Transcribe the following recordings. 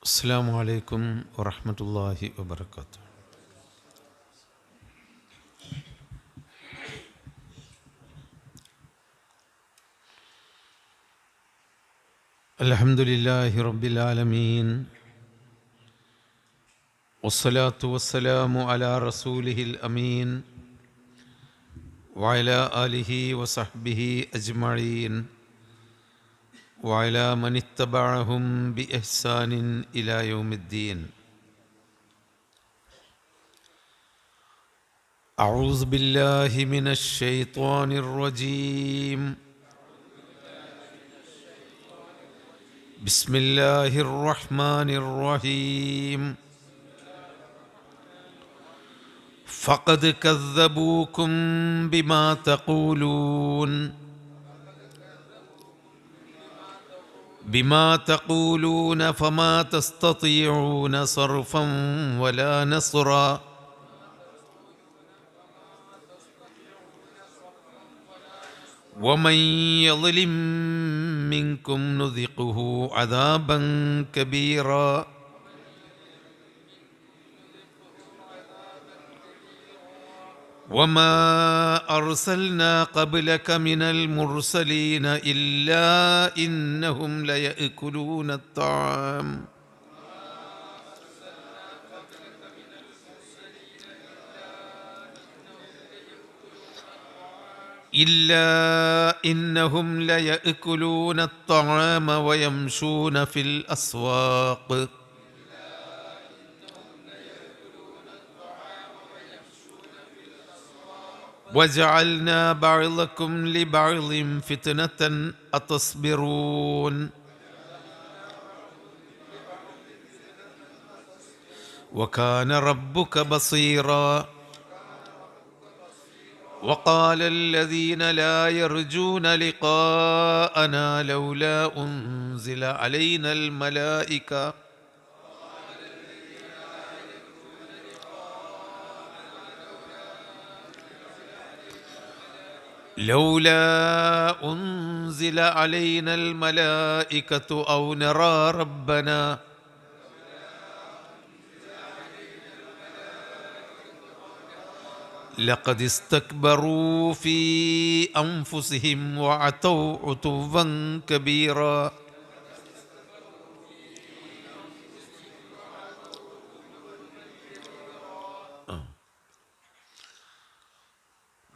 السلام عليكم ورحمة الله وبركاته. الحمد لله رب العالمين، والصلاة والسلام على رسوله الأمين وعلى آله وصحبه أجمعين وعلى من اتبعهم بإحسان إلى يوم الدين. أعوذ بالله من الشيطان الرجيم. بسم الله الرحمن الرحيم. فقد كذبوكم بما تقولون فما تستطيعون صرفا ولا نصرا ومن يظلم منكم نذقه عذابا كبيرا. وما أرسلنا قبلك من المرسلين إلا إنهم ليأكلون الطعام ويمشون في الأسواق وجعلنا بعضكم لبعض فتنة أتصبرون وكان ربك بصيرا. وقال الذين لا يرجون لقاءنا لولا أنزل علينا الملائكة أو نرى ربنا لقد استكبروا في أنفسهم وعتوا عتوا كبيرا.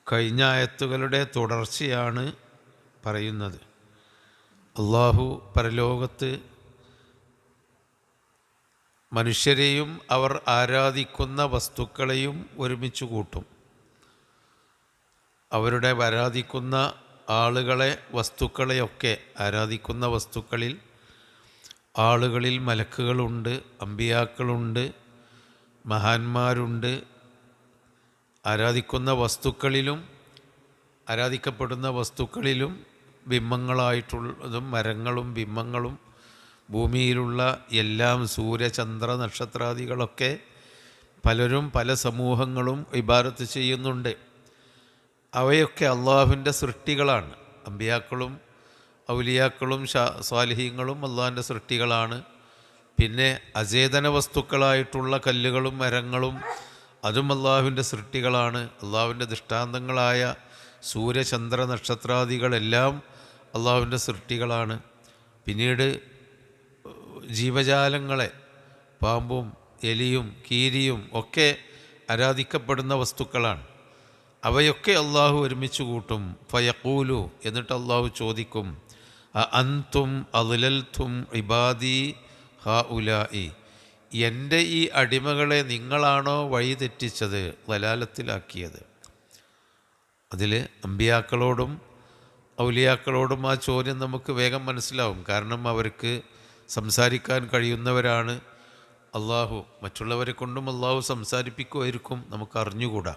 കഴിഞ്ഞ ആയത്തുകളുടെ തുടർച്ചയാണ് പറയുന്നത്. അള്ളാഹു പരലോകത്ത് മനുഷ്യരെയും അവർ ആരാധിക്കുന്ന വസ്തുക്കളെയും ഒരുമിച്ച് കൂട്ടും. അവരുടെ ആരാധിക്കുന്ന ആളുകളെ, വസ്തുക്കളെയൊക്കെ, ആരാധിക്കുന്ന വസ്തുക്കളിൽ ആളുകളിൽ മലക്കുകളുണ്ട്, അമ്പിയാക്കളുണ്ട്, മഹാന്മാരുണ്ട്. ആരാധിക്കുന്ന വസ്തുക്കളിലും ആരാധിക്കപ്പെടുന്ന വസ്തുക്കളിലും ബിംബങ്ങളായിട്ടുള്ളതും മരങ്ങളും ബിംബങ്ങളും ഭൂമിയിലുള്ള എല്ലാം സൂര്യചന്ദ്ര നക്ഷത്രാദികളൊക്കെ പലരും പല സമൂഹങ്ങളും ഇബാദത്ത് ചെയ്യുന്നുണ്ട്. അവയൊക്കെ അള്ളാഹുവിൻ്റെ സൃഷ്ടികളാണ്. അമ്പിയാക്കളും ഔലിയാക്കളും സ്വാലിഹീങ്ങളും അള്ളാഹുവിൻ്റെ സൃഷ്ടികളാണ്. പിന്നെ അചേതന വസ്തുക്കളായിട്ടുള്ള കല്ലുകളും മരങ്ങളും അതും അള്ളാഹുവിൻ്റെ സൃഷ്ടികളാണ്. അള്ളാഹുവിൻ്റെ ദൃഷ്ടാന്തങ്ങളായ സൂര്യചന്ദ്ര നക്ഷത്രാദികളെല്ലാം അള്ളാഹുവിൻ്റെ സൃഷ്ടികളാണ്. പിന്നീട് ജീവജാലങ്ങളെ, പാമ്പും എലിയും കീരിയും ഒക്കെ ആരാധിക്കപ്പെടുന്ന വസ്തുക്കളാണ്. അവയൊക്കെ അള്ളാഹു ഒരുമിച്ച് കൂട്ടും. ഫയഖൂലു, എന്നിട്ട് അള്ളാഹു ചോദിക്കും, അൻതും അദ്ലൽതും ഇബാദി ഹഉലാഇ, എൻ്റെ ഈ അടിമകളെ നിങ്ങളാണോ വഴിതെറ്റിച്ചത്, ദലാലത്തിലാക്കിയത്? അതിൽ അമ്പിയാക്കളോടും ഔലിയാക്കളോടും ആ ചോദ്യം നമുക്ക് വേഗം മനസ്സിലാവും. കാരണം അവർക്ക് സംസാരിക്കാൻ കഴിയുന്നവരാണ്. അള്ളാഹു മറ്റുള്ളവരെ കൊണ്ടും അള്ളാഹു സംസാരിപ്പിക്കുമായിരിക്കും, നമുക്ക് അറിഞ്ഞുകൂടാ.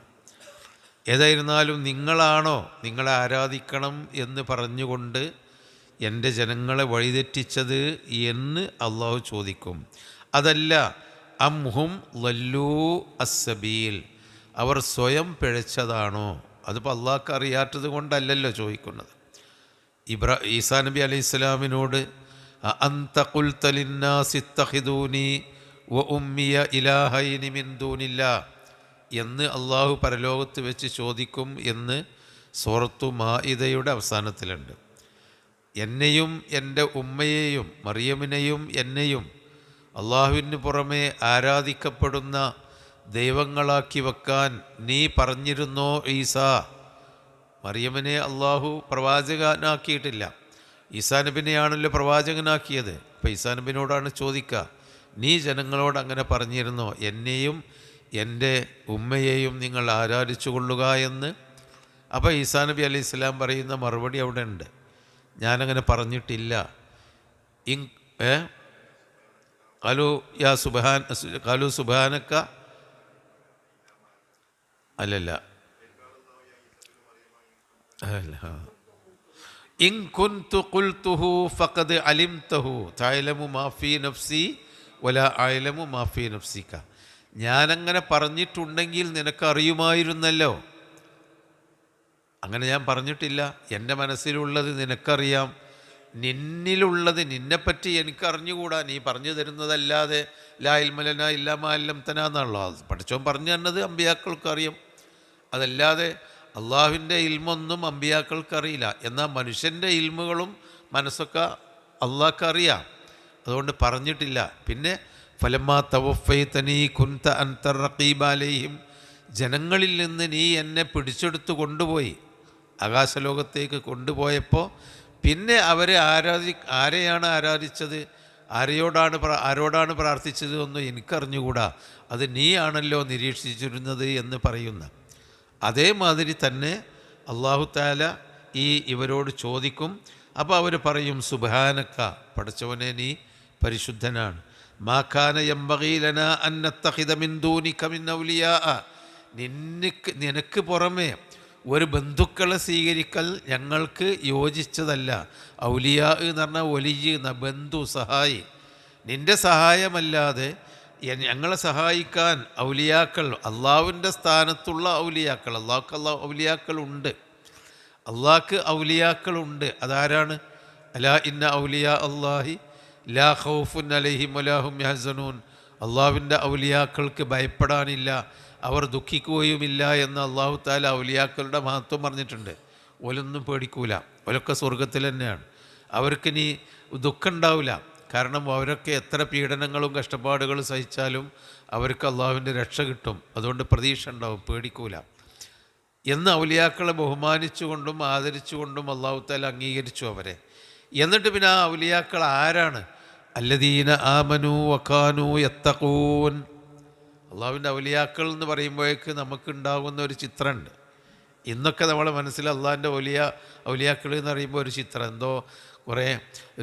ഏതായിരുന്നാലും നിങ്ങളാണോ നിങ്ങളെ ആരാധിക്കണം എന്ന് പറഞ്ഞുകൊണ്ട് എൻ്റെ ജനങ്ങളെ വഴിതെറ്റിച്ചത് എന്ന് അള്ളാഹു ചോദിക്കും. അതല്ല, അംഹും ലല്ലൂ അസ്സബീൽ, അവർ സ്വയം പിഴച്ചതാണോ? അതിപ്പോൾ അള്ളാഹ്ക്ക് അറിയാത്തത് കൊണ്ടല്ലല്ലോ ചോദിക്കുന്നത്. ഈസാ നബി അലൈഹി സ്വലാമിനോട് അഅന്ത ഖുൽത ലിന്നാസി ഇത്തഖിദൂനി വ ഉമ്മിയ ഇലാഹൈനി മിൻ ദൂനില്ലാ എന്ന് അള്ളാഹു പരലോകത്ത് വെച്ച് ചോദിക്കും എന്ന് സൂറത്തു മാഇദയുടെ അവസാനത്തിലുണ്ട്. എന്നെയും എൻ്റെ ഉമ്മയെയും മറിയമിനെയും എന്നെയും അള്ളാഹുവിന് പുറമെ ആരാധിക്കപ്പെടുന്ന ദൈവങ്ങളാക്കി വെക്കാൻ നീ പറഞ്ഞിരുന്നോ ഈസാ? മറിയമിനെ അള്ളാഹു പ്രവാചകനാക്കിയിട്ടില്ല, ഈസാ നബിനെയാണല്ലോ പ്രവാചകനാക്കിയത്. അപ്പോൾ ഈസാ നബിനോടാണ് ചോദിക്കുക, നീ ജനങ്ങളോട് അങ്ങനെ പറഞ്ഞിരുന്നോ, എന്നെയും എൻ്റെ ഉമ്മയെയും നിങ്ങൾ ആരാധിച്ചു കൊള്ളുക എന്ന്? അപ്പോൾ ഈസാ നബി അലൈഹി സ്വലാം പറയുന്ന മറുപടി അവിടെ ഉണ്ട്, ഞാനങ്ങനെ പറഞ്ഞിട്ടില്ല. കാലു സുബ്ഹാനക്ക അല്ലല്ല ഇൻ കുൻതു ഖുൽതുഹു ഫഖദ് അലിംതഹു തഅലമു മാ ഫീ നഫ്സി വലാ അഅലമു മാ ഫീ നഫ്സിക. ഞാനങ്ങനെ പറഞ്ഞിട്ടുണ്ടെങ്കിൽ നിനക്കറിയുമായിരുന്നല്ലോ. അങ്ങനെ ഞാൻ പറഞ്ഞിട്ടില്ല. എൻ്റെ മനസ്സിലുള്ളത് നിനക്കറിയാം, നിന്നിലുള്ളത് നിന്നെപ്പറ്റി എനിക്കറിഞ്ഞുകൂടാ. നീ പറഞ്ഞു തരുന്നതല്ലാതെ ലാ ഇൽമ ലനാ ഇല്ലാ മാ അല്ലംതനാ എന്നാണല്ലോ പഠിച്ചോൻ പറഞ്ഞു തന്നത്. അമ്പിയാക്കൾക്കറിയാം, അതല്ലാതെ അള്ളാഹുവിൻ്റെ ഇൽമൊന്നും അമ്പിയാക്കൾക്കറിയില്ല. എന്നാൽ മനുഷ്യൻ്റെ ഇൽമുകളും മനസ്സൊക്കെ അള്ളാഹ്ക്കറിയാം, അതുകൊണ്ട് പറഞ്ഞിട്ടില്ല. പിന്നെ ഫലമ്മാ തവഫൈതനീ കുൻത അൻത റഖീബ അലൈഹിം, ജനങ്ങളിൽ നിന്ന് നീ എന്നെ പിടിച്ചെടുത്ത് കൊണ്ടുപോയി ആകാശലോകത്തേക്ക് കൊണ്ടുപോയപ്പോൾ പിന്നെ അവരെ ആരെയാണ് ആരാധിച്ചത്, ആരോടാണ് പ്രാർത്ഥിച്ചത് ഒന്നും എനിക്കറിഞ്ഞുകൂടാ, അത് നീയാണല്ലോ നിരീക്ഷിച്ചിരുന്നത് എന്ന് പറയുന്ന അതേമാതിരി തന്നെ അല്ലാഹു തആല ഇവരോട് ചോദിക്കും. അപ്പോൾ അവർ പറയും സുബ്ഹാനക, പടച്ചവനെ നീ പരിശുദ്ധനാണ്. മാ കാന യംബഗീ ലനാ അൻ നത്തഖിദ മിൻ ദൂനിക മിൻ ഔലിയാ, നിനക്ക് പുറമേ ഒരു ബന്ധുക്കളെ സ്വീകരിക്കൽ ഞങ്ങൾക്ക് യോജിച്ചതല്ല. ഔലിയാ എന്ന് പറഞ്ഞാൽ വലിയ ബന്ധു, സഹായി. നിൻ്റെ സഹായമല്ലാതെ ഞങ്ങളെ സഹായിക്കാൻ ഔലിയാക്കൾ, അള്ളാഹുവിൻ്റെ സ്ഥാനത്തുള്ള ഔലിയാക്കൾ, ഔലിയാക്കളുണ്ട്, അള്ളാഹ്ക്ക് ഔലിയാക്കളുണ്ട്. അതാരാണ്? അലാ ഇന്ന ഔലിയാ അല്ലാഹി ലാ ഖൗഫുൻ അലൈഹിം വലാ ഹും യഹ്സനൂൻ. അള്ളാഹുവിൻ്റെ ഔലിയാക്കൾക്ക് ഭയപ്പെടാനില്ല, അവർ ദുഃഖിക്കുകയുമില്ല എന്ന് അള്ളാഹു തആല ഔലിയാക്കളുടെ മഹത്വം പറഞ്ഞിട്ടുണ്ട്. ഓലൊന്നും പേടിക്കൂല, ഓലൊക്കെ സ്വർഗത്തിൽ തന്നെയാണ്, അവർക്ക് ഇനി ദുഃഖം ഉണ്ടാവില്ല. കാരണം അവരൊക്കെ എത്ര പീഡനങ്ങളും കഷ്ടപ്പാടുകളും സഹിച്ചാലും അവർക്ക് അള്ളാഹുവിൻ്റെ രക്ഷ കിട്ടും, അതുകൊണ്ട് പ്രതീക്ഷ ഉണ്ടാവും, പേടിക്കൂല എന്ന് ഔലിയാക്കളെ ബഹുമാനിച്ചുകൊണ്ടും ആദരിച്ചുകൊണ്ടും അള്ളാഹു തആല അംഗീകരിച്ചു അവരെ. എന്നിട്ട് പിന്നെ ആ ഔലിയാക്കൾ ആരാണ്? അല്ലദീന ആമനു വകാനു യത്തഖൂൻ. അള്ളാഹുവിൻ്റെ ഔലിയാക്കൾ എന്ന് പറയുമ്പോഴേക്ക് നമുക്കുണ്ടാകുന്ന ഒരു ചിത്രമുണ്ട്. ഇന്നൊക്കെ നമ്മളെ മനസ്സിൽ അള്ളാഹിൻ്റെ ഔലിയാക്കൾ എന്ന് പറയുമ്പോൾ ഒരു ചിത്രം, എന്തോ കുറേ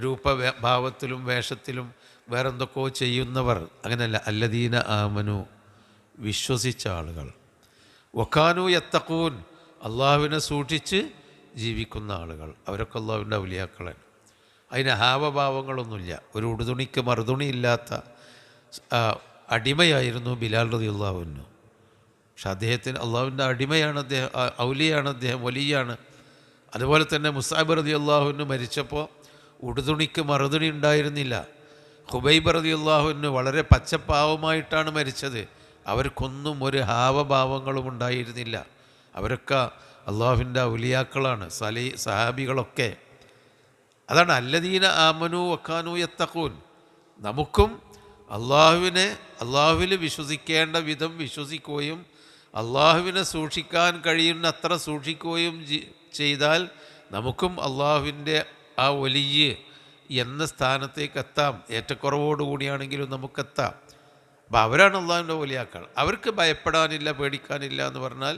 രൂപഭാവത്തിലും വേഷത്തിലും വേറെന്തൊക്കെയോ ചെയ്യുന്നവർ. അങ്ങനെയല്ല. അല്ലദീന ആമനു, വിശ്വസിച്ച ആളുകൾ, വകാനു യത്തഖൂൻ, അള്ളാഹുവിനെ സൂക്ഷിച്ച് ജീവിക്കുന്ന ആളുകൾ, അവരൊക്കെ അള്ളാഹുവിൻ്റെ ഔലിയാക്കളാണ്. അതിന് ഹാവഭാവങ്ങളൊന്നുമില്ല. ഒരു ഉടുതുണിക്ക് മറുതുണിയില്ലാത്ത അടിമയായിരുന്നു ബിലാൽ റളിയല്ലാഹു അൻഹു. പക്ഷെ അദ്ദേഹത്തിന് അള്ളാഹുവിൻ്റെ അടിമയാണ് അദ്ദേഹം, ഔലിയാണ് അദ്ദേഹം, വലിയാണ്. അതുപോലെ തന്നെ മുസ്അബ് റളിയല്ലാഹു അൻഹു മരിച്ചപ്പോൾ ഉടുതുണിക്ക് മറുതുണി ഉണ്ടായിരുന്നില്ല. ഖുബൈബ് റളിയല്ലാഹു അൻഹു വളരെ പച്ചപ്പാവമായിട്ടാണ് മരിച്ചത്. അവർക്കൊന്നും ഒരു ഹാവഭാവങ്ങളും ഉണ്ടായിരുന്നില്ല. അവരൊക്കെ അള്ളാഹുവിൻ്റെ ഔലിയാക്കളാണ്, സഹാബികളൊക്കെ. അതാണ് അല്ലദീന ആമനു വകാനു യത്തഖൂൻ. നമുക്കും അള്ളാഹുവിൽ വിശ്വസിക്കേണ്ട വിധം വിശ്വസിക്കുകയും അള്ളാഹുവിനെ സൂക്ഷിക്കാൻ കഴിയുന്ന അത്ര സൂക്ഷിക്കുകയും ചെയ്താൽ നമുക്കും അള്ളാഹുവിൻ്റെ ആ വലിയ എന്ന സ്ഥാനത്തേക്ക് എത്താം. ഏറ്റക്കുറവോടുകൂടിയാണെങ്കിലും നമുക്കെത്താം. അപ്പോൾ അവരാണ് അള്ളാഹുവിൻ്റെ ഔലിയാക്കൾ. അവർക്ക് ഭയപ്പെടാനില്ല, പേടിക്കാനില്ല എന്ന് പറഞ്ഞാൽ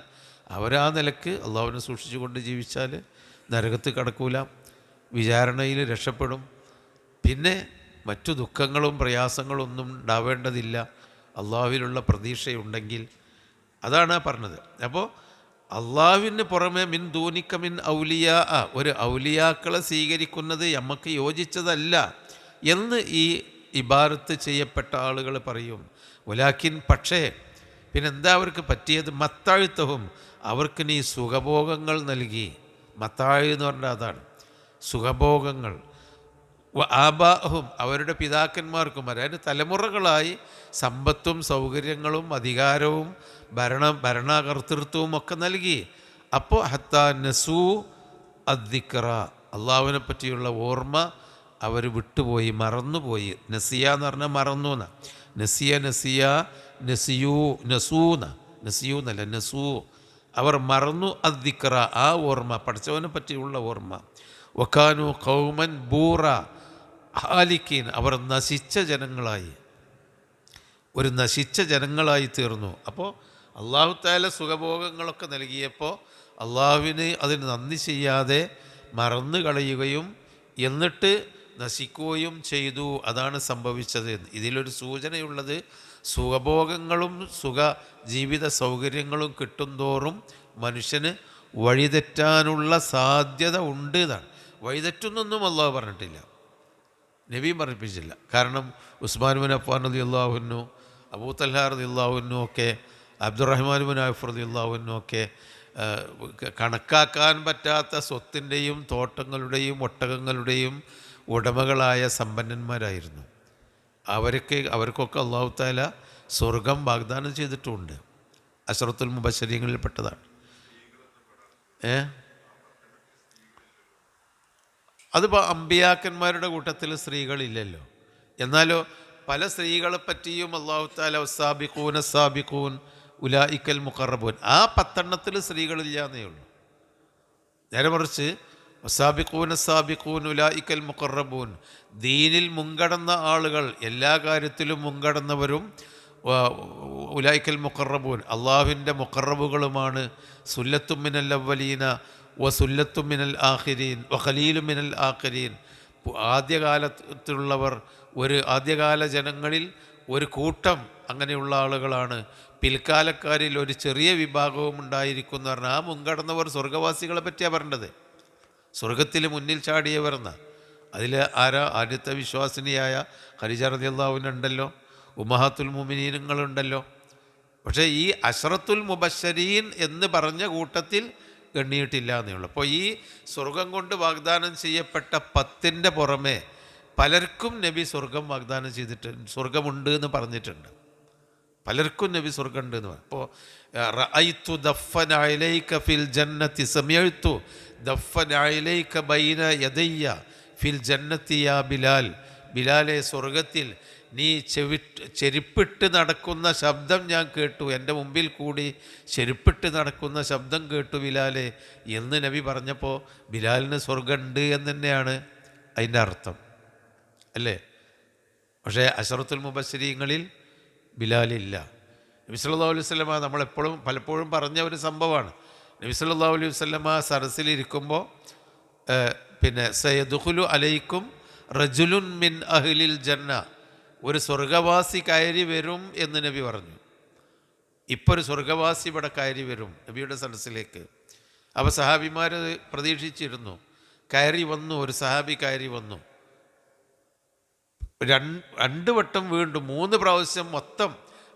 അവരാ നിലക്ക് അള്ളാഹുവിനെ സൂക്ഷിച്ചുകൊണ്ട് ജീവിച്ചാൽ നരകത്ത് കടക്കൂല, വിചാരണയിൽ രക്ഷപ്പെടും, പിന്നെ മറ്റു ദുഃഖങ്ങളും പ്രയാസങ്ങളും ഒന്നും ഉണ്ടാവേണ്ടതില്ല അള്ളാഹുവിലുള്ള പ്രതീക്ഷയുണ്ടെങ്കിൽ. അതാണ് പറഞ്ഞത്. അപ്പോൾ അള്ളാഹുവിന് പുറമെ മിൻ ദൂനിക മിൻ ഔലിയാ, ഒരു ഔലിയാക്കളെ സ്വീകരിക്കുന്നത് നമുക്ക് യോജിച്ചതല്ല എന്ന് ഈ ഇബാറത്ത് ചെയ്യപ്പെട്ട ആളുകൾ പറയും. വലാക്കിൻ, പക്ഷേ പിന്നെന്താ അവർക്ക് പറ്റിയത്? മത്താഴ്ത്തവും, അവർക്ക് നീ സുഖഭോഗങ്ങൾ നൽകി. മത്താഴ് എന്ന് പറഞ്ഞാൽ അതാണ് സുഖഭോഗങ്ങൾ. ആബാഹും അവരുടെ പിതാക്കന്മാർക്കും, അതായത് തലമുറകളായി സമ്പത്തും സൗകര്യങ്ങളും അധികാരവും ഭരണകർത്തൃത്വവും ഒക്കെ നൽകി. അപ്പോൾ ഹത്താ നസൂ അദ്ദിക്ര, അള്ളാഹുവിനെ പറ്റിയുള്ള ഓർമ്മ അവർ വിട്ടുപോയി, മറന്നുപോയി. നസിയ എന്ന് പറഞ്ഞാൽ മറന്നു എന്നാ. നസിയ നസിയൂ എന്നല്ല നസൂ, അവർ മറന്നു അദ്ദിക്ര, ആ ഓർമ്മ, പഠിച്ചവനെ പറ്റിയുള്ള ഓർമ്മ. വക്കാനു ഖൗമൻ ബൂറ ഹാലിക്കീൻ, അവർ നശിച്ച ജനങ്ങളായി തീർന്നു. അപ്പോൾ അള്ളാഹു തആല സുഖഭോഗങ്ങളൊക്കെ നൽകിയപ്പോൾ അള്ളാഹുവിന് അതിന് നന്ദി ചെയ്യാതെ മറന്നു കളയുകയും എന്നിട്ട് നശിക്കുകയും ചെയ്തു. അതാണ് സംഭവിച്ചത്. ഇതിലൊരു സൂചനയുള്ളത്, സുഖഭോഗങ്ങളും ജീവിത സൗകര്യങ്ങളും കിട്ടുന്തോറും മനുഷ്യന് വഴിതെറ്റാനുള്ള സാധ്യത ഉണ്ട് എന്നാണ്. വഴിതെറ്റുന്നൊന്നും അള്ളാഹു പറഞ്ഞിട്ടില്ല, നബിയും പറഞ്ഞിപ്പിച്ചില്ല. കാരണം ഉസ്മാൻ ബിൻ അഫ്ഫാൻ റളിയല്ലാഹു അൻഹു, അബൂ തൽഹ റളിയല്ലാഹു അൻഹു ഒക്കെ, അബ്ദുറഹ്മാൻ ബിൻ ഔഫ് റളിയല്ലാഹു അൻഹു ഒക്കെ കണക്കാക്കാൻ പറ്റാത്ത സ്വത്തിൻ്റെയും തോട്ടങ്ങളുടെയും ഒട്ടകങ്ങളുടെയും ഉടമകളായ സമ്പന്നന്മാരായിരുന്നു. അവർക്കൊക്കെ അല്ലാഹു തആല സ്വർഗം വാഗ്ദാനം ചെയ്തിട്ടുമുണ്ട്. അശ്റത്തുൽ മുബശ്ശരീങ്ങളിൽപ്പെട്ടതാണ്. അതിപ്പോൾ അമ്പിയാക്കന്മാരുടെ കൂട്ടത്തിൽ സ്ത്രീകളില്ലല്ലോ. എന്നാലോ പല സ്ത്രീകളെ പറ്റിയും അല്ലാഹു തആല സാബിഖൂൻ ഉലായിക്കൽ മുഖറബൂൻ, ആ 10 സ്ത്രീകളില്ല എന്നേ ഉള്ളൂ. നേരെ മറിച്ച് സാബിഖൂൻ ഉലായിക്കൽ മുഖറബൂൻ, ദീനിൽ മുൻകടന്ന ആളുകൾ, എല്ലാ കാര്യത്തിലും മുൻകടന്നവരും ഉലായിക്കൽ മുഖറബൂൻ, അള്ളാഹുവിൻ്റെ മുഖറബുകളുമാണ്. സുല്ലത്തും മിനൽ അവ്വലീന വസുല്ലത്തും മിനൽ ആഖിരീൻ വഖലീലും മിനൽ ആഖിരീൻ, ആദ്യകാലത്തുള്ളവർ, ആദ്യകാല ജനങ്ങളിൽ ഒരു കൂട്ടം അങ്ങനെയുള്ള ആളുകളാണ്. പിൽക്കാലക്കാരിൽ ഒരു ചെറിയ വിഭാഗവും ഉണ്ടായിരിക്കുന്ന പറഞ്ഞാൽ, ആ മുൻകടന്നവർ സ്വർഗവാസികളെ പറ്റിയാണ് പറഞ്ഞത്. സ്വർഗത്തിൽ മുന്നിൽ ചാടിയവർ എന്നാ. അതിൽ ആദ്യത്തെ വിശ്വാസിനിയായ ഖദീജ റളിയല്ലാഹു അൻഹ ഉണ്ടല്ലോ, ഉമ്മഹാത്തുൽ മുഅ്മിനീനുകളുണ്ടല്ലോ. പക്ഷേ ഈ അശ്റത്തുൽ മുബശ്ശരീൻ എന്ന് പറഞ്ഞ കൂട്ടത്തിൽ എണ്ണിയിട്ടില്ല എന്നേ ഉള്ളൂ. അപ്പോൾ ഈ സ്വർഗം കൊണ്ട് വാഗ്ദാനം ചെയ്യപ്പെട്ട 10 പുറമെ പലർക്കും നബി സ്വർഗം വാഗ്ദാനം ചെയ്തിട്ടുണ്ട്, സ്വർഗമുണ്ട് എന്ന് പറഞ്ഞിട്ടുണ്ട്. പലർക്കും നബി സ്വർഗമുണ്ട് എന്ന് പറഞ്ഞു. അപ്പോൾ റഅയ്തു ദഫ്ഫന അലൈക ഫിൽ ജന്നത്തി സമിഅ്തു ദഫ്ഫന അലൈക ബൈന യദയ്യ ഫിൽ ജന്നത്തി യാ ബിലാൽ, ബിലാലെ സ്വർഗത്തിൽ നീ ചെരുപ്പിട്ട് നടക്കുന്ന ശബ്ദം ഞാൻ കേട്ടു, എൻ്റെ മുമ്പിൽ കൂടി ചെരുപ്പിട്ട് നടക്കുന്ന ശബ്ദം കേട്ടു ബിലാലെ എന്ന് നബി പറഞ്ഞപ്പോൾ ബിലാലിന് സ്വർഗമുണ്ട് എന്ന് തന്നെയാണ് അതിൻ്റെ അർത്ഥം, അല്ലേ? പക്ഷേ അശ്റത്തുൽ മുബശ്ശരീങ്ങളിൽ ബിലാലില്ല. നബി സല്ലല്ലാഹു അലൈഹി വസല്ലമ നമ്മളെപ്പോഴും പലപ്പോഴും പറഞ്ഞ ഒരു സംഭവമാണ്. നബി സല്ലല്ലാഹു അലൈഹി വസല്ലമ സരസിലിരിക്കുമ്പോൾ സയദ്ഖുലു അലൈക്കും റജുലുൻ മിൻ അഹ്ലിൽ ജന്ന, ഒരു സ്വർഗവാസി കയറി വരും എന്ന് നബി പറഞ്ഞു. ഇപ്പോൾ ഒരു സ്വർഗവാസി ഇവിടെ കയറി വരും നബിയുടെ സദസ്സിലേക്ക്. അപ്പോൾ സഹാബിമാർ പ്രതീക്ഷിച്ചിരുന്നു. കയറി വന്നു, ഒരു സഹാബി കയറി വന്നു. 2 വട്ടം വീണ്ടും 3 പ്രാവശ്യം മൊത്തം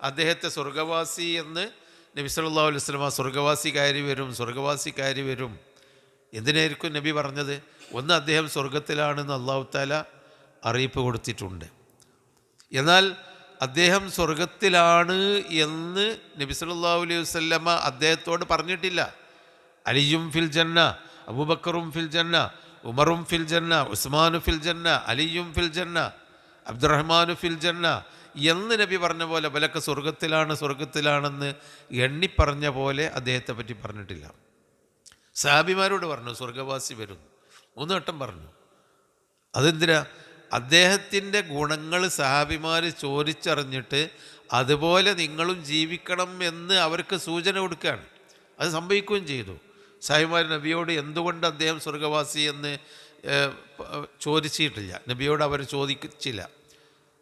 അദ്ദേഹത്തെ സ്വർഗവാസി എന്ന് നബി സല്ലല്ലാഹു അലൈഹി വസല്ലം, സ്വർഗവാസി കയറി വരും. എന്തിനായിരിക്കും നബി പറഞ്ഞത്? ഒന്ന്, അദ്ദേഹം സ്വർഗത്തിലാണെന്ന് അല്ലാഹു തആല അറിയിപ്പ് കൊടുത്തിട്ടുണ്ട്. എന്നാൽ അദ്ദേഹം സ്വർഗത്തിലാണ് എന്ന് നബി സല്ലല്ലാഹു അലൈഹി വസല്ലമ അദ്ദേഹത്തോട് പറഞ്ഞിട്ടില്ല. അലിയും ഫിൽ ജന്ന, അബൂബക്കറും ഫിൽ ജന്ന, ഉമറും ഫിൽ ജന്ന, ഉസ്മാനു ഫിൽ ജന്ന, അലിയും ഫിൽ ജന്ന, അബ്ദുറഹ്മാനു ഫിൽ ജന്ന എന്ന് നബി പറഞ്ഞ പോലെ വലക്ക സ്വർഗത്തിലാണെന്ന് എണ്ണിപ്പറഞ്ഞ പോലെ അദ്ദേഹത്തെ പറ്റി പറഞ്ഞിട്ടില്ല. സഹാബിമാരോട് പറഞ്ഞു സ്വർഗവാസി വരും, 3 വട്ടം പറഞ്ഞു. അതെന്തിനാ? അദ്ദേഹത്തിൻ്റെ ഗുണങ്ങൾ സഹാബിമാർ ചോദിച്ചറിഞ്ഞിട്ട് അതുപോലെ നിങ്ങളും ജീവിക്കണം എന്ന് അവർക്ക് സൂചന കൊടുക്കുകയാണ്. അത് സംഭവിക്കുകയും ചെയ്തു. സഹാബിമാർ നബിയോട് എന്തുകൊണ്ട് അദ്ദേഹം സ്വർഗവാസി എന്ന് ചോദിച്ചിട്ടില്ല, നബിയോട് അവർ ചോദിച്ചില്ല.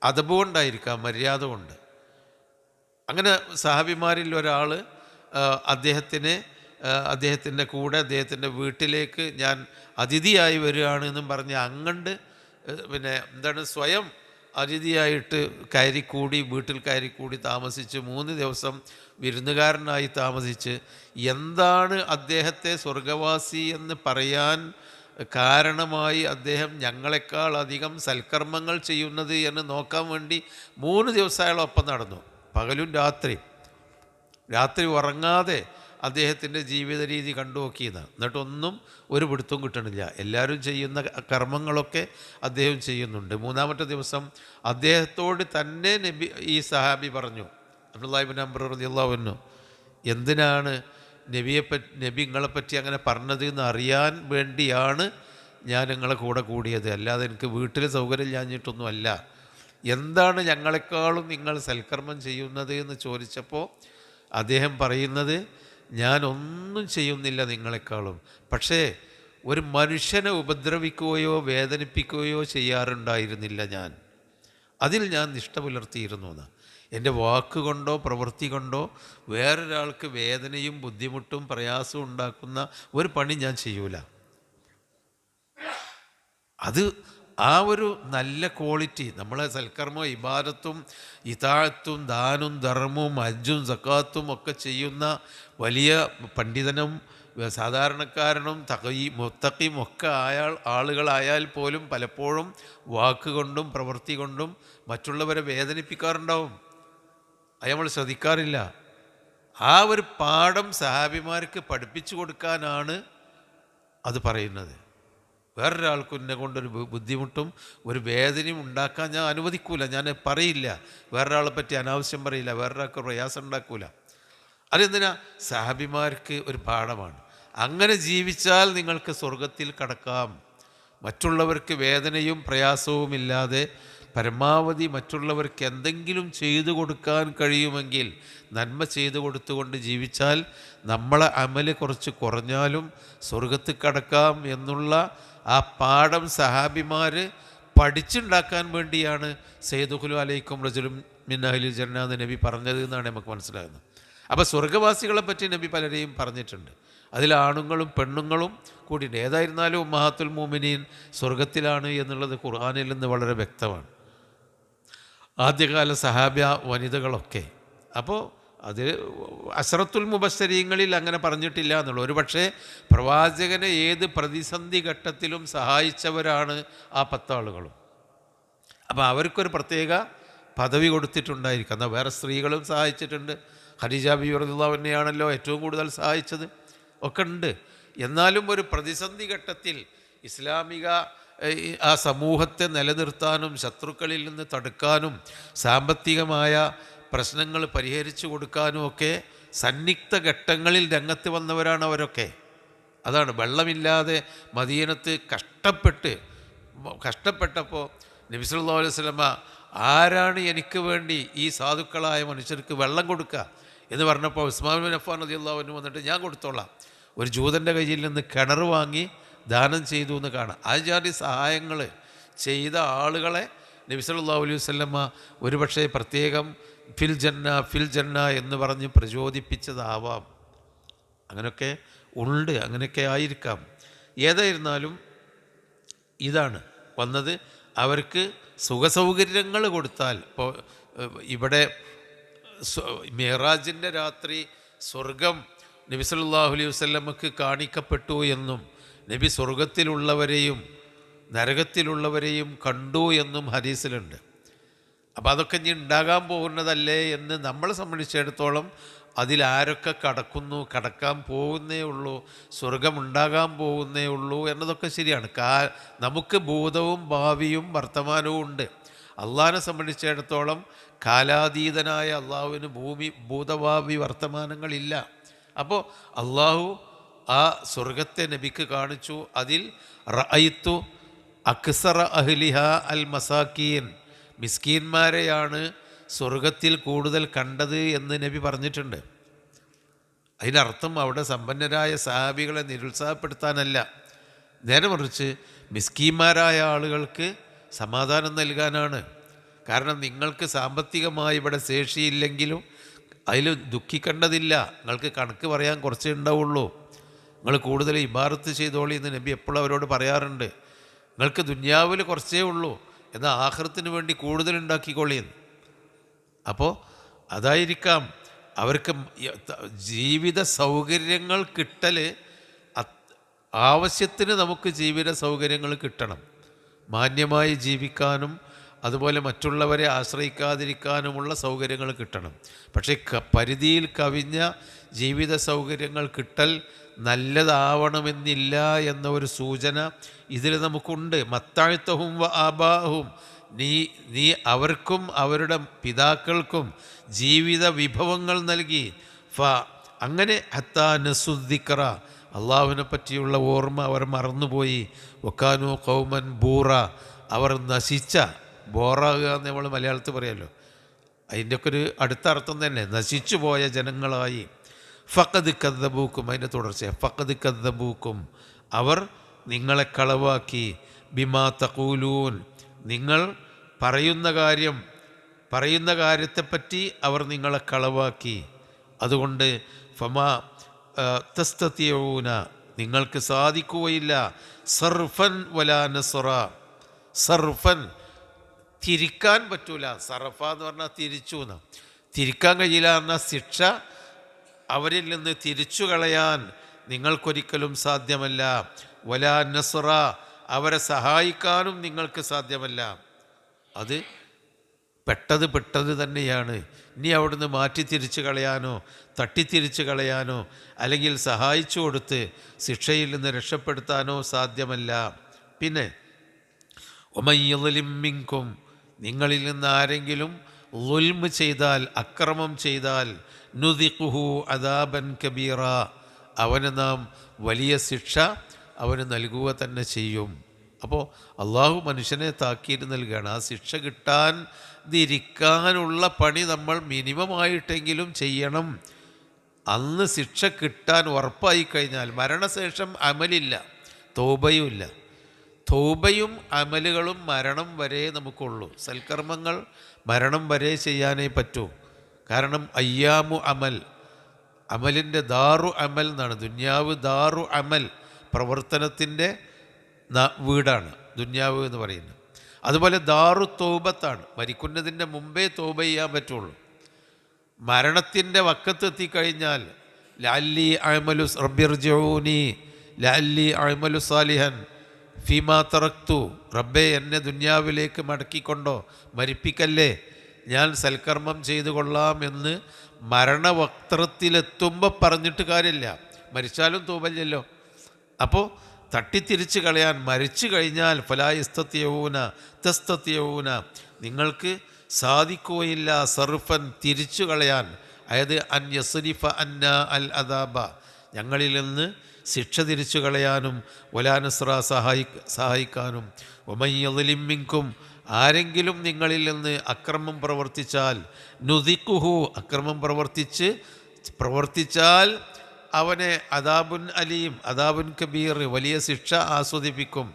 അതുകൊണ്ടായിരിക്കാം, മര്യാദ കൊണ്ട്. അങ്ങനെ സഹാബിമാരിൽ ഒരാൾ അദ്ദേഹത്തിൻ്റെ കൂടെ അദ്ദേഹത്തിൻ്റെ വീട്ടിലേക്ക് ഞാൻ അതിഥിയായി വരികയാണ് എന്നും പറഞ്ഞ് അങ്ങണ്ട് സ്വയം അതിഥിയായിട്ട് വീട്ടിൽ കയറിക്കൂടി താമസിച്ച് 3 ദിവസം വിരുന്നുകാരനായി താമസിച്ച് എന്താണ് അദ്ദേഹത്തെ സ്വർഗവാസി എന്ന് പറയാൻ കാരണമായി അദ്ദേഹം ഞങ്ങളെക്കാൾ അധികം സൽക്കർമ്മങ്ങൾ ചെയ്യുന്നത് എന്ന് നോക്കാൻ വേണ്ടി 3 ദിവസം അയാളൊപ്പം നടന്നു. പകലും രാത്രി ഉറങ്ങാതെ അദ്ദേഹത്തിൻ്റെ ജീവിത രീതി കണ്ടു നോക്കിയതാണ്. എന്നിട്ടൊന്നും ഒരു പിടുത്തവും കിട്ടണില്ല. എല്ലാവരും ചെയ്യുന്ന കർമ്മങ്ങളൊക്കെ അദ്ദേഹം ചെയ്യുന്നുണ്ട്. 3-ാമത്തെ ദിവസം അദ്ദേഹത്തോട് തന്നെ ഈ സഹാബി പറഞ്ഞു, അബ്ദുല്ലാഹി ഇബ്നു അംർ റളിയല്ലാഹു അൻഹു, എന്തിനാണ് നബി നിങ്ങളെപ്പറ്റി അങ്ങനെ പറഞ്ഞത് എന്ന് അറിയാൻ വേണ്ടിയാണ് ഞാൻ നിങ്ങളെ കൂടെ കൂടിയത്, അല്ലാതെ എനിക്ക് വീട്ടിൽ സൗകര്യം ഇല്ലാഞ്ഞിട്ടൊന്നും അല്ല. എന്താണ് ഞങ്ങളെക്കാളും നിങ്ങൾ സൽക്കർമ്മം ചെയ്യുന്നത് എന്ന് ചോദിച്ചപ്പോൾ അദ്ദേഹം പറയുന്നത്, ഞാനൊന്നും ചെയ്യുന്നില്ല നിങ്ങളെക്കാളും, പക്ഷേ ഒരു മനുഷ്യനെ ഉപദ്രവിക്കുകയോ വേദനിപ്പിക്കുകയോ ചെയ്യാറുണ്ടായിരുന്നില്ല ഞാൻ. അതിൽ ഞാൻ നിഷ്ഠ പുലർത്തിയിരുന്നു എന്ന്. എൻ്റെ വാക്കുകൊണ്ടോ പ്രവൃത്തി കൊണ്ടോ വേറൊരാൾക്ക് വേദനയും ബുദ്ധിമുട്ടും പ്രയാസവും ഉണ്ടാക്കുന്ന ഒരു പണി ഞാൻ ചെയ്യൂല. അത് ആ ഒരു നല്ല ക്വാളിറ്റി നമ്മളെ സൽക്കർമ്മം ഇബാദത്തും ഇതാഅത്തും ദാനും ധർമ്മവും ഹജ്ജും സക്കാത്തും ഒക്കെ ചെയ്യുന്ന വലിയ പണ്ഡിതനും സാധാരണക്കാരനും മുത്തഖിയും ഒക്കെ ആളുകളായാൽ പോലും പലപ്പോഴും വാക്കുകൊണ്ടും പ്രവൃത്തി കൊണ്ടും മറ്റുള്ളവരെ വേദനിപ്പിക്കാറുണ്ടാവും. അത് നമ്മൾ ശ്രദ്ധിക്കാറില്ല. ആ ഒരു പാഠം സഹാബിമാർക്ക് പഠിപ്പിച്ചു കൊടുക്കാനാണ് അത് പറയുന്നത്. വേറൊരാൾക്കും എന്നെ കൊണ്ടൊരു ബുദ്ധിമുട്ടും ഒരു വേദനയും ഉണ്ടാക്കാൻ ഞാൻ അനുവദിക്കൂല, ഞാൻ പറയില്ല, വേറൊരാളെ പറ്റി അനാവശ്യം പറയില്ല, വേറൊരാൾക്ക് പ്രയാസം ഉണ്ടാക്കൂല. അതെന്തിനാ? സഹാബിമാർക്ക് ഒരു പാഠമാണ്. അങ്ങനെ ജീവിച്ചാൽ നിങ്ങൾക്ക് സ്വർഗത്തിൽ കടക്കാം. മറ്റുള്ളവർക്ക് വേദനയും പ്രയാസവുമില്ലാതെ പരമാവധി മറ്റുള്ളവർക്ക് എന്തെങ്കിലും ചെയ്തു കൊടുക്കാൻ കഴിയുമെങ്കിൽ നന്മ ചെയ്തു കൊടുത്തുകൊണ്ട് ജീവിച്ചാൽ നമ്മളെ അമല് കുറച്ച് കുറഞ്ഞാലും സ്വർഗത്തിൽ കടക്കാം എന്നുള്ള ആ പാഠം സഹാബിമാർ പഠിച്ചുണ്ടാക്കാൻ വേണ്ടിയാണ് സയ്യിദുഖുലു അലൈക്കും റജുലും മിൻ അഹ്ലിൽ ജന്ന എന്ന് നബി പറഞ്ഞത് എന്നാണ് നമുക്ക് മനസ്സിലാകുന്നത്. അപ്പോൾ സ്വർഗവാസികളെ പറ്റി നബി പലരെയും പറഞ്ഞിട്ടുണ്ട്. അതിൽ ആണുങ്ങളും പെണ്ണുങ്ങളും കൂടിയിട്ട്. ഏതായിരുന്നാലും ഉമ്മഹാത്തുൽ മുഅ്മിനീൻ സ്വർഗത്തിലാണ് എന്നുള്ളത് ഖുർആനിൽ നിന്ന് വളരെ വ്യക്തമാണ്. ആദ്യകാല സഹാബിയ വനിതകളൊക്കെ. അപ്പോൾ അത് അസ്റത്തുൽ മുബശ്ശരീങ്ങളിൽ അങ്ങനെ പറഞ്ഞിട്ടില്ല എന്നുള്ളൂ. ഒരു പക്ഷേ പ്രവാചകനെ ഏത് പ്രതിസന്ധി ഘട്ടത്തിലും സഹായിച്ചവരാണ് ആ 10 ആളുകളും. അപ്പോൾ അവർക്കൊരു പ്രത്യേക പദവി കൊടുത്തിട്ടുണ്ടായിരിക്കും. എന്നാൽ വേറെ സ്ത്രീകളും സഹായിച്ചിട്ടുണ്ട്. ഖദീജ ബിബി റളിയല്ലാഹു അൻഹയാണല്ലോ ഏറ്റവും കൂടുതൽ സഹായിച്ചത് ഒക്കെ ഉണ്ട്. എന്നാലും ഒരു പ്രതിസന്ധി ഘട്ടത്തിൽ ഇസ്ലാമിക ആ സമൂഹത്തെ നിലനിർത്താനും ശത്രുക്കളിൽ നിന്ന് തടുക്കാനും സാമ്പത്തികമായ പ്രശ്നങ്ങൾ പരിഹരിച്ചു കൊടുക്കാനും ഒക്കെ സന്നിഗ്ധ ഘട്ടങ്ങളിൽ രംഗത്ത് വന്നവരാണ് അവരൊക്കെ. അതാണ് വെള്ളമില്ലാതെ മദീനത്ത് കഷ്ടപ്പെട്ടപ്പോൾ നബി സല്ലല്ലാഹു അലൈഹി വസല്ലമ ആരാണ് എനിക്ക് വേണ്ടി ഈ സാധുക്കളായ മനുഷ്യർക്ക് വെള്ളം കൊടുക്കുക എന്ന് പറഞ്ഞപ്പോൾ ഉസ്മാൻ ബിൻ അഫ്ഫാൻ റളിയല്ലാഹു അൻഹു വന്നിട്ട് ഞാൻ കൊടുത്തോളാം, ഒരു ജൂതൻ്റെ കയ്യിൽ നിന്ന് കിണർ വാങ്ങി ദാനം ചെയ്തു എന്ന് കാണാം. ആ ജാതി സഹായങ്ങൾ ചെയ്ത ആളുകളെ നബി സല്ലല്ലാഹു അലൈഹി വസല്ലമ ഒരുപക്ഷെ പ്രത്യേകം ഫിൽ ജന്ന എന്ന് പറഞ്ഞ് പ്രചോദിപ്പിച്ചതാവാം. അങ്ങനെയൊക്കെ ഉണ്ട്, അങ്ങനെയൊക്കെ ആയിരിക്കാം. ഏതായിരുന്നാലും ഇതാണ് വന്നത്. അവർക്ക് സുഖസൗകര്യങ്ങൾ കൊടുത്താൽ, ഇപ്പോൾ ഇവിടെ മിഅ്റാജിൻ്റെ രാത്രി സ്വർഗം നബി സല്ലല്ലാഹു അലൈഹി വസല്ലമക്ക് കാണിക്കപ്പെട്ടു എന്നും നബി സ്വർഗത്തിലുള്ളവരെയും നരകത്തിലുള്ളവരെയും കണ്ടു എന്നും ഹദീസിലുണ്ട്. അപ്പോൾ അതൊക്കെ ഇനി ഉണ്ടാകാൻ പോകുന്നതല്ലേ എന്ന് നമ്മളെ സംബന്ധിച്ചിടത്തോളം അതിലാരൊക്കെ കടക്കാൻ പോകുന്നേ ഉള്ളൂ, സ്വർഗമുണ്ടാകാൻ പോകുന്നേ ഉള്ളൂ എന്നതൊക്കെ ശരിയാണ്. നമുക്ക് ഭൂതവും ഭാവിയും വർത്തമാനവും ഉണ്ട്. അള്ളാഹിനെ സംബന്ധിച്ചിടത്തോളം കാലാതീതനായ അള്ളാഹുവിന് ഭൂതഭാവി വർത്തമാനങ്ങളില്ല. അപ്പോൾ അള്ളാഹു ആ സ്വർഗത്തെ നബിക്ക് കാണിച്ചു. അതിൽ റഅയ്തു അക്സറ അഹ്ലിഹ അൽ മസാക്കീൻ, മിസ്കീന്മാരെയാണ് സ്വർഗത്തിൽ കൂടുതൽ കണ്ടത് എന്ന് നബി പറഞ്ഞിട്ടുണ്ട്. അതിനർത്ഥം അവിടെ സമ്പന്നരായ സഹാബികളെ നിരുത്സാഹപ്പെടുത്താനല്ല, നേരെ മറിച്ച് മിസ്കീന്മാരായ ആളുകൾക്ക് സമാധാനം നൽകാനാണ്. കാരണം നിങ്ങൾക്ക് സാമ്പത്തികമായി ഇവിടെ ശേഷിയില്ലെങ്കിലും അതിൽ ദുഃഖിക്കേണ്ടതില്ല, നിങ്ങൾക്ക് കണക്ക് പറയാൻ കുറച്ചേ ഉണ്ടാവുള്ളൂ, നിങ്ങൾ കൂടുതൽ ഇബാദത്ത് ചെയ്തോളി എന്ന് നബി എപ്പോഴും അവരോട് പറയാറുണ്ട്. നിങ്ങൾക്ക് ദുനിയാവിൽ കുറച്ചേ ഉള്ളൂ, എന്നാൽ ആഖിറത്തിന് വേണ്ടി കൂടുതൽ ഉണ്ടാക്കിക്കൊള്ളിയെന്ന്. അപ്പോൾ അതായിരിക്കാം അവർക്ക് ജീവിത സൗകര്യങ്ങൾ കിട്ടൽ ആവശ്യത്തിന് നമുക്ക് ജീവിത സൗകര്യങ്ങൾ കിട്ടണം, മാന്യമായി ജീവിക്കാനും അതുപോലെ മറ്റുള്ളവരെ ആശ്രയിക്കാതിരിക്കാനുമുള്ള സൗകര്യങ്ങൾ കിട്ടണം. പക്ഷേ പരിധിയിൽ കവിഞ്ഞ ജീവിത സൗകര്യങ്ങൾ കിട്ടൽ നല്ലതാവണമെന്നില്ല എന്ന ഒരു സൂചന ഇതിൽ നമുക്കുണ്ട്. മത്താഴ്ത്തഹും വ ആബാഹും, നീ അവർക്കും അവരുടെ പിതാക്കൾക്കും ജീവിത വിഭവങ്ങൾ നൽകി. അങ്ങനെ ഹത്താ നസുദ്ദിക്ര, അള്ളാഹുവിനെ പറ്റിയുള്ള ഓർമ്മ അവർ മറന്നുപോയി. വക്കാനു ഖൗമൻ ബൂറ, അവർ നശിച്ച, ബോറാകുക എന്ന് നമ്മൾ മലയാളത്തിൽ പറയാമല്ലോ, അതിൻ്റെയൊക്കെ ഒരു അടുത്ത അർത്ഥം തന്നെ, നശിച്ചു പോയ ജനങ്ങളായി. ഫഖദ് കദ്ദബൂക്കും, അതിൻ്റെ തുടർച്ച, ഫഖദ് കദ്ദബൂക്കും, അവർ നിങ്ങളെ കളവാക്കി. ബിമാ തഖൂലൂൻ, നിങ്ങൾ പറയുന്ന കാര്യത്തെപ്പറ്റി അവർ നിങ്ങളെ കളവാക്കി. അതുകൊണ്ട് ഫമാ തസ്തതിഊന, നിങ്ങൾക്ക് സാധിക്കുകയില്ല. സർഫൻ വലാ നസ്റ, സർഫൻ തിരിക്കാൻ പറ്റൂല. സർഫ എന്ന് പറഞ്ഞാൽ തിരിച്ചു എന്ന്, തിരിക്കാൻ കഴിയില്ല എന്ന ശിക്ഷ അവരിൽ നിന്ന് തിരിച്ചു കളയാൻ നിങ്ങൾക്കൊരിക്കലും സാധ്യമല്ല. വലാ നസ്റ, അവരെ സഹായിക്കാനും നിങ്ങൾക്ക് സാധ്യമല്ല. അത് പെട്ടത് തന്നെയാണ്. ഇനി അവിടുന്ന് മാറ്റി തിരിച്ചു കളയാനോ തട്ടിത്തിരിച്ചു കളയാനോ അല്ലെങ്കിൽ സഹായിച്ചു കൊടുത്ത് ശിക്ഷയിൽ നിന്ന് രക്ഷപ്പെടുത്താനോ സാധ്യമല്ല. പിന്നെ ഒമയ്യലിം മിൻകും, നിങ്ങളിൽ നിന്ന് ആരെങ്കിലും ളുൽമ് ചെയ്താൽ, അക്രമം ചെയ്താൽ, നുദിഖുഹു അദാബൻ കബീറ, അവന് നാം വലിയ ശിക്ഷ അവന് നൽകുക തന്നെ ചെയ്യും. അപ്പോൾ അള്ളാഹു മനുഷ്യനെ താക്കീത് നൽകുകയാണ്. ആ ശിക്ഷ കിട്ടാതിരിക്കാനുള്ള പണി നമ്മൾ മിനിമമായിട്ടെങ്കിലും ചെയ്യണം. അന്ന് ശിക്ഷ കിട്ടാൻ ഉറപ്പായി കഴിഞ്ഞാൽ മരണശേഷം അമലില്ല, തൗബയുമില്ല. തൗബയും അമലുകളും മരണം വരെ നമുക്കുള്ളൂ. സൽക്കർമ്മങ്ങൾ മരണം വരെ ചെയ്യാനേ പറ്റൂ. കാരണം അയ്യാമു അമൽ, അമലിൻ്റെ ദാറു അമൽ എന്നാണ്. ദുന്യാവ് ദാറു അമൽ, പ്രവർത്തനത്തിൻ്റെ വീടാണ് ദുന്യാവ് എന്ന് പറയുന്നത്. അതുപോലെ ദാറു തൗബത്താണ്, മരിക്കുന്നതിൻ്റെ മുമ്പേ തൗബ ചെയ്യാൻ പറ്റുള്ളൂ. മരണത്തിൻ്റെ വക്കത്തെത്തിക്കഴിഞ്ഞാൽ ലഅല്ലി അഅ്മലു റബ്ബിർജിഊനി ലഅല്ലി അഅ്മലു സാലിഹൻ ഫീമാ തറക്തു, റബ്ബേ എന്നെ ദുന്യാവിലേക്ക് മടക്കിക്കൊണ്ടോ, മരിപ്പിക്കല്ലേ, ഞാൻ സൽക്കർമ്മം ചെയ്തു കൊള്ളാം എന്ന് മരണവക്ത്രത്തിലെത്തുമ്പോൾ പറഞ്ഞിട്ട് കാര്യമില്ല. മരിച്ചാലും തൗബയില്ലല്ലോ. അപ്പോൾ തട്ടിത്തിരിച്ച് കളയാൻ മരിച്ചു കഴിഞ്ഞാൽ ഫലായസ്തത്യഊന തസ്തത്യഊന, നിങ്ങൾക്ക് സാധിക്കുകയില്ല സർഫൻ തിരിച്ചു കളയാൻ. അതായത് അൻ യസ്രിഫ അന്ന അൽ അദാബ, ഞങ്ങളിൽ നിന്ന് ശിക്ഷ തിരിച്ചു കളയാനും വലാ നസ്റ സഹായിക്കാനും. വമയ്യളിം മിൻകും, ആരെങ്കിലും നിങ്ങളിൽ നിന്ന് അക്രമം പ്രവർത്തിച്ചാൽ, നുദിഖുഹു, അക്രമം പ്രവർത്തിച്ചാൽ അവനെ അദാബുൻ അലീം, അദാബുൻ കബീർ, വലിയ ശിക്ഷ ആസ്വദിപ്പിക്കും.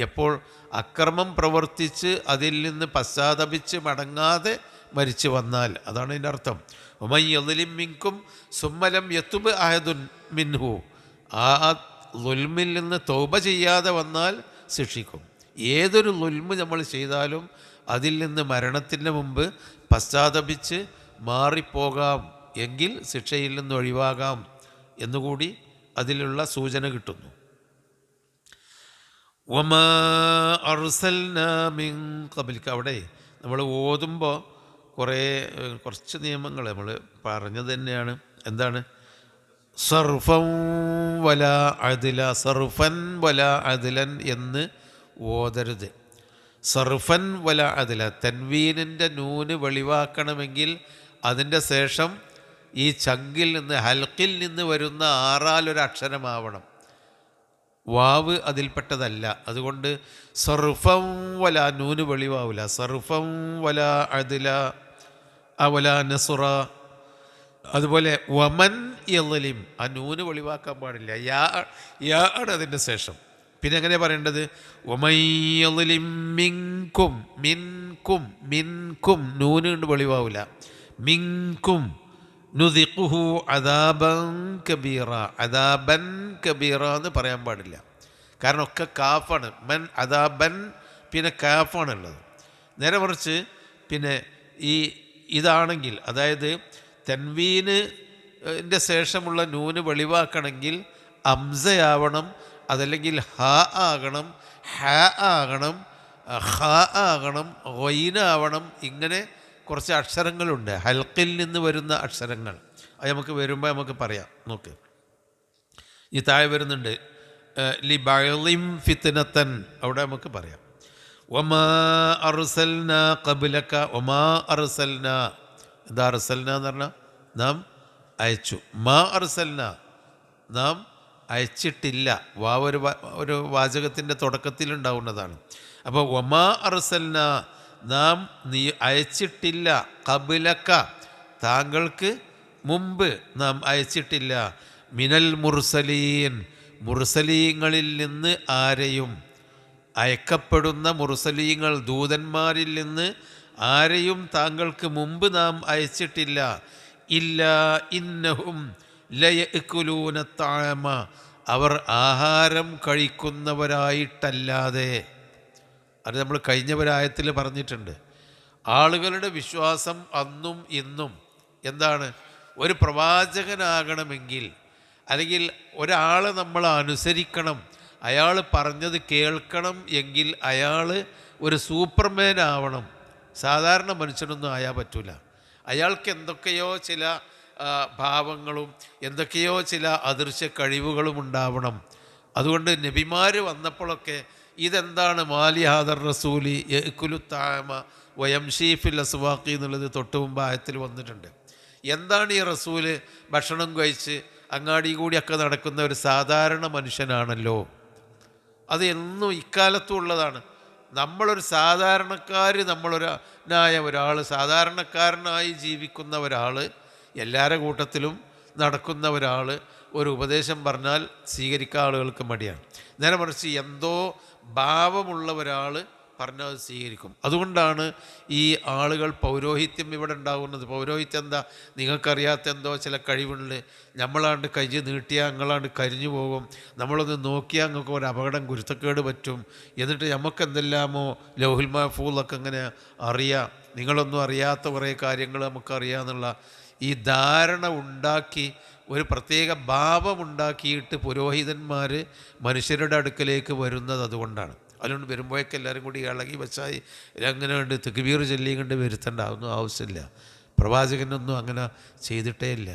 എപ്പോൾ അക്രമം പ്രവർത്തിച്ച് അതിൽ നിന്ന് പശ്ചാത്തപിച്ച് മടങ്ങാതെ മരിച്ചു വന്നാൽ, അതാണ് ഇതിൻ്റെ അർത്ഥം. ഉമയ്യളിം മിൻകും സുമ്മലം യത്തുബ് അഹദുൻ മിൻഹു, ആ ളുൽമിൽ നിന്ന് തൗബ ചെയ്യാതെ വന്നാൽ ശിക്ഷിക്കും. ഏതൊരു ളുൽമ് നമ്മൾ ചെയ്താലും അതിൽ നിന്ന് മരണത്തിന് മുമ്പ് പശ്ചാത്തപിച്ച് മാറിപ്പോകാം, എങ്കിൽ ശിക്ഷയിൽ നിന്ന് ഒഴിവാകാം എന്നുകൂടി അതിലുള്ള സൂചന കിട്ടുന്നു. വമാ അർസൽനാ മിൻ ഖബ്ലിക, അവിടെ നമ്മൾ ഓതുമ്പോൾ കുറച്ച് നിയമങ്ങൾ നമ്മൾ പറഞ്ഞത് തന്നെയാണ്. എന്താണ്? സർഫൻ വലാ അദ്ല, സർഫൻ വലാ അദ്ലൻ എന്ന് ഓതരുത്. സർഫൻ വലാ അദ്ല, തൻവീനിൻ്റെ നൂന് വെളിവാക്കണമെങ്കിൽ അതിൻ്റെ ശേഷം ഈ ചങ്കിൽ നിന്ന് ഹൽക്കിൽ നിന്ന് വരുന്ന ആറാലൊരു അക്ഷരമാവണം. വാവ് അതിൽപ്പെട്ടതല്ല. അതുകൊണ്ട് സർഫം വല, നൂന് വെളിവാവില്ല. സർഫം വല അദ്ല അവല നസുറ. അതുപോലെ വമൻ യളിം, ആ നൂന് വെളിവാക്കാൻ പാടില്ല, യാ ആണ് അതിൻ്റെ ശേഷം. പിന്നെ എങ്ങനെ പറയേണ്ടത്? വമയ്യളിം മിൻകും, മിൻകും, മിൻകും, നൂന് കൊണ്ട് വെളിവാവില്ല. മിൻകും നുദിഖുഹു അദാബൻ കബീറ, അദാബൻ കബീറ എന്ന് പറയാൻ പാടില്ല. കാരണം ഒക്കെ കാഫാണ്. മൻ അദാബൻ പിന്നെ കാഫാണുള്ളത്. നേരെ മറിച്ച് പിന്നെ ഇതാണെങ്കിൽ, അതായത് തൻവീനിൻ്റെ ശേഷമുള്ള നൂന് വെളിവാക്കണമെങ്കിൽ അംസയാവണം, അതല്ലെങ്കിൽ ഹ ആകണം, ഹ ആകണം, ഹ ആകണം, ഗൈന ആവണം. ഇങ്ങനെ കുറച്ച് അക്ഷരങ്ങളുണ്ട്, ഹൽക്കിൽ നിന്ന് വരുന്ന അക്ഷരങ്ങൾ. അത് നമുക്ക് വരുമ്പോൾ നമുക്ക് പറയാം. നോക്ക്, ഈ താഴെ വരുന്നുണ്ട് ലി ബഅളിം ഫിത്നതൻ, അവിടെ നമുക്ക് പറയാം വമാ അർസൽന ഖബ്ലക വമാ അർസൽന. എന്താ അർസൽന എന്ന് പറഞ്ഞാൽ നാം അയച്ചു. മാ അർസൽന നാം അയച്ചിട്ടില്ല. ഒരു വാചകത്തിൻ്റെ തുടക്കത്തിലുണ്ടാവുന്നതാണ്. അപ്പോൾ വമാ അർസൽന നാം നീ അയച്ചിട്ടില്ല, ഖബ്ലക താങ്കൾക്ക് മുമ്പ് നാം അയച്ചിട്ടില്ല, മിനൽ മുർസലീൻ മുർസലീങ്ങളിൽ നിന്ന് ആരെയും, അയക്കപ്പെടുന്ന മുർസലീങ്ങൾ ദൂതന്മാരിൽ നിന്ന് ആരെയും താങ്കൾക്ക് മുമ്പ് നാം അയച്ചിട്ടില്ല. ഇല്ലാ ഇന്നഹും ലയഅ്കുലൂന തഅമ അവർ ആഹാരം കഴിക്കുന്നവരായിട്ടല്ലാതെ. അത് നമ്മൾ കഴിഞ്ഞ ഒരായത്തിൽ പറഞ്ഞിട്ടുണ്ട്. ആളുകളുടെ വിശ്വാസം അന്നും ഇന്നും എന്താണ്? ഒരു പ്രവാചകനാകണമെങ്കിൽ അല്ലെങ്കിൽ ഒരാളെ നമ്മൾ അനുസരിക്കണം, അയാൾ പറഞ്ഞത് കേൾക്കണം എങ്കിൽ അയാൾ ഒരു സൂപ്പർമാൻ ആവണം. സാധാരണ മനുഷ്യനൊന്നും ആയാൽ പറ്റില്ല. അയാൾക്ക് എന്തൊക്കെയോ ചില ഭാവങ്ങളും എന്തൊക്കെയോ ചില അദൃശ്യ കഴിവുകളും ഉണ്ടാവണം. അതുകൊണ്ട് നബിമാർ വന്നപ്പോഴൊക്കെ ഇതെന്താണ് മാലി ഹാദർ റസൂലി യഅ്കുലു തഅമ വയംശീ ഫിൽ അസ്വാഖി എന്നുള്ളത് തൊട്ട് മുമ്പ് ആയത്തിൽ വന്നിട്ടുണ്ട്. എന്താണ് ഈ റസൂല് ഭക്ഷണം കഴിച്ച് അങ്ങാടി കൂടിയൊക്കെ നടക്കുന്ന ഒരു സാധാരണ മനുഷ്യനാണല്ലോ. അത് എന്നും ഇക്കാലത്തും ഉള്ളതാണ്. നമ്മളൊരു സാധാരണക്കാർ, ഒരാൾ, സാധാരണക്കാരനായി ജീവിക്കുന്ന ഒരാൾ, എല്ലാവരുടെ കൂട്ടത്തിലും നടക്കുന്ന ഒരാൾ ഒരു ഉപദേശം പറഞ്ഞാൽ സ്വീകരിക്കാൻ ആളുകൾക്ക് മടിയാണ്. നേരെ മറിച്ച് എന്തോ ഭാവമുള്ള ഒരാൾ പറഞ്ഞാൽ അത് സ്വീകരിക്കും. അതുകൊണ്ടാണ് ഈ ആളുകൾ പൗരോഹിത്യം ഇവിടെ ഉണ്ടാകുന്നത്. പൗരോഹിത്യം എന്താ? നിങ്ങൾക്കറിയാത്ത എന്തോ ചില കഴിവുണ്ട്, നമ്മളാണ്ട് കൈ നീട്ടിയാൽ നിങ്ങളാണ്ട് കരിഞ്ഞു പോകും, നമ്മളൊന്ന് നോക്കിയാൽ നിങ്ങൾക്ക് ഒരു അപകടം, ഗുരുത്തക്കേട് പറ്റും, എന്നിട്ട് നമുക്ക് എന്തെല്ലാമോ ലൗഹുൽ മഹ്ഫൂളൊക്കെ ഇങ്ങനെ അറിയാം, നിങ്ങളൊന്നും അറിയാത്ത കുറേ കാര്യങ്ങൾ നമുക്കറിയാമെന്നുള്ള ഈ ധാരണ ഉണ്ടാക്കി ഒരു പ്രത്യേക ഭാവമുണ്ടാക്കിയിട്ട് പുരോഹിതന്മാർ മനുഷ്യരുടെ അടുക്കലേക്ക് വരുന്നത് അതുകൊണ്ടാണ്. അതുകൊണ്ട് വരുമ്പോഴേക്ക് എല്ലാവരും കൂടി ഇളകി വച്ചായി അങ്ങനെ കണ്ട് തക്ബീർ ചൊല്ലി കണ്ട് വരുത്തേണ്ട ഒന്നും ആവശ്യമില്ല. പ്രവാചകനൊന്നും അങ്ങനെ ചെയ്തിട്ടേ ഇല്ല.